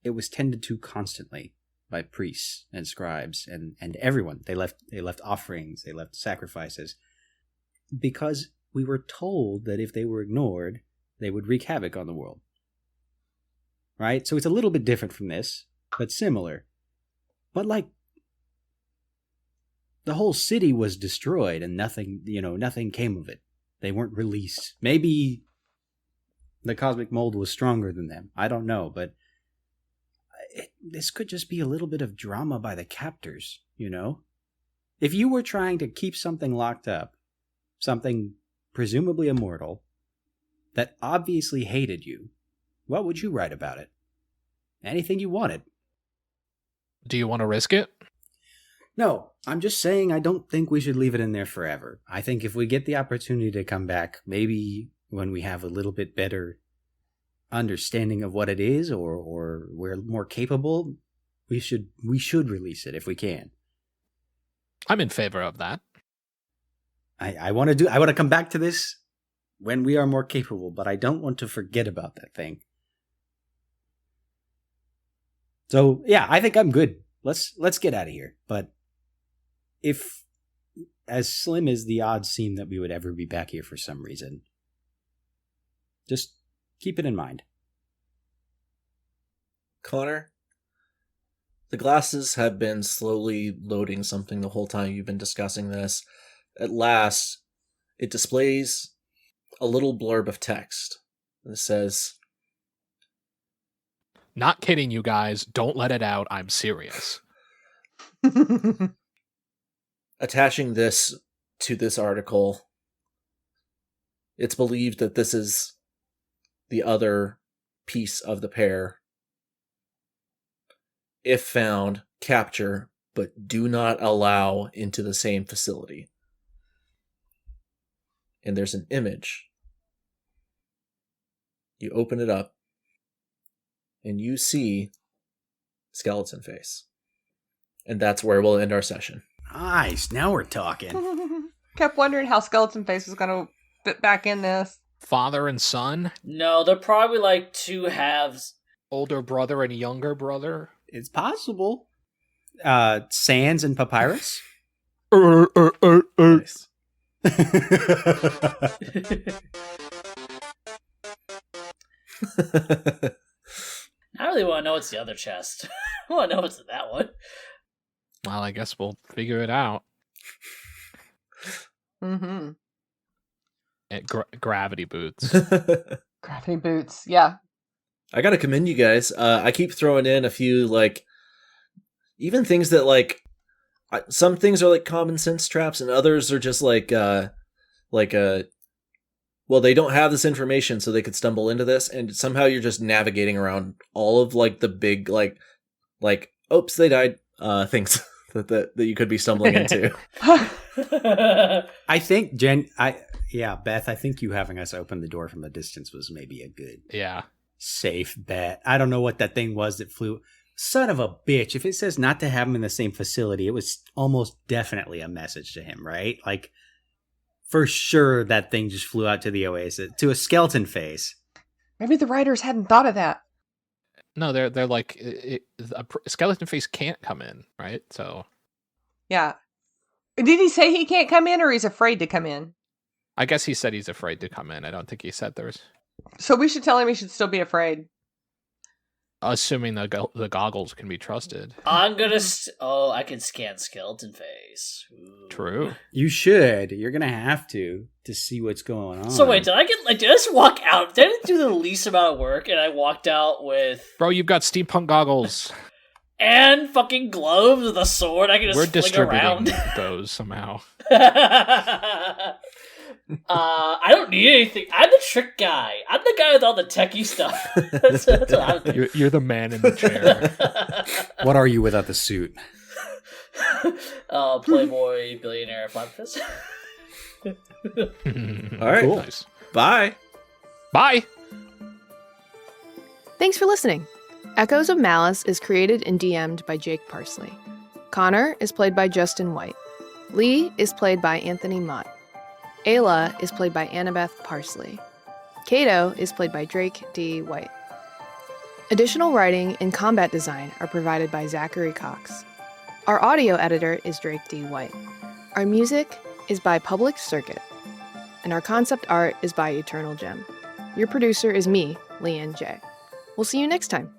it was tended to constantly by priests and scribes and everyone. They left offerings, they left sacrifices, because we were told that if they were ignored, they would wreak havoc on the world. Right? So it's a little bit different from this, but similar. But the whole city was destroyed and nothing came of it. They weren't released. Maybe the cosmic mold was stronger than them. I don't know, but this could just be a little bit of drama by the captors, If you were trying to keep something locked up, something presumably immortal, that obviously hated you, what would you write about it? Anything you wanted. Do you want to risk it? No, I'm just saying I don't think we should leave it in there forever. I think if we get the opportunity to come back, maybe when we have a little bit better understanding of what it is, or we're more capable, we should release it if we can. I'm in favor of that. I want to come back to this when we are more capable, but I don't want to forget about that thing. So yeah, I think I'm good. Let's get out of here. But if, as slim as the odds seem that we would ever be back here for some reason, just keep it in mind. Connor, the glasses have been slowly loading something the whole time you've been discussing this. At last, it displays a little blurb of text that says, Not kidding, you guys. Don't let it out. I'm serious. attaching this to this article, it's believed that this is the other piece of the pair. If found, capture but do not allow into the same facility. And there's an image. You open it up, and you see skeleton face. And that's where we'll end our session. Nice. Now we're talking. Kept wondering how Skeleton Face was going to fit back in this. Father and son? No, they're probably like two halves. Older brother and younger brother? It's possible. Sands and Papyrus? Nice. I really want to know what's the other chest. I want to know what's in that one. Well, I guess we'll figure it out. Mm-hmm. Gravity boots. Gravity boots, yeah. I gotta commend you guys. I keep throwing in a few, like, even things that, like, some things are like common sense traps, and others are just like, well, they don't have this information, so they could stumble into this, and somehow you're just navigating around all of, like, the big, like, oops, they died, things that you could be stumbling into. I think, Beth, I think you having us open the door from a distance was maybe a good, safe bet. I don't know what that thing was that flew. Son of a bitch. If it says not to have him in the same facility, it was almost definitely a message to him, right? Like, for sure, that thing just flew out to the oasis, to a skeleton face. Maybe the writers hadn't thought of that. No, they're like, a skeleton face can't come in, right? So. Yeah. Did he say he can't come in, or he's afraid to come in? I guess he said he's afraid to come in. I don't think he said there's. So we should tell him he should still be afraid. Assuming the goggles can be trusted. I'm gonna. I can scan skeleton face. Ooh. True. You should. You're gonna have to see what's going on. So wait, did I just walk out? Did I do the least amount of work and I walked out with? Bro, you've got steampunk goggles. And fucking gloves with a sword. I can just We're fling distributing around. those somehow. I don't need anything. I'm the trick guy. I'm the guy with all the techie stuff. that's what I'm doing. You're the man in the chair. What are you without the suit? Playboy billionaire philanthropist. All right. Cool. Nice. Bye. Bye. Thanks for listening. Echoes of Malus is created and DM'd by Jake Parsley. Connor is played by Justin White. Lee is played by Anthony Mott. Aila is played by Annabeth Parsley. Kato is played by Drake D. White. Additional writing and combat design are provided by Zachary Cox. Our audio editor is Drake D. White. Our music is by Public Circuit. And our concept art is by EternalGem. Your producer is me, Leanne Jay. We'll see you next time.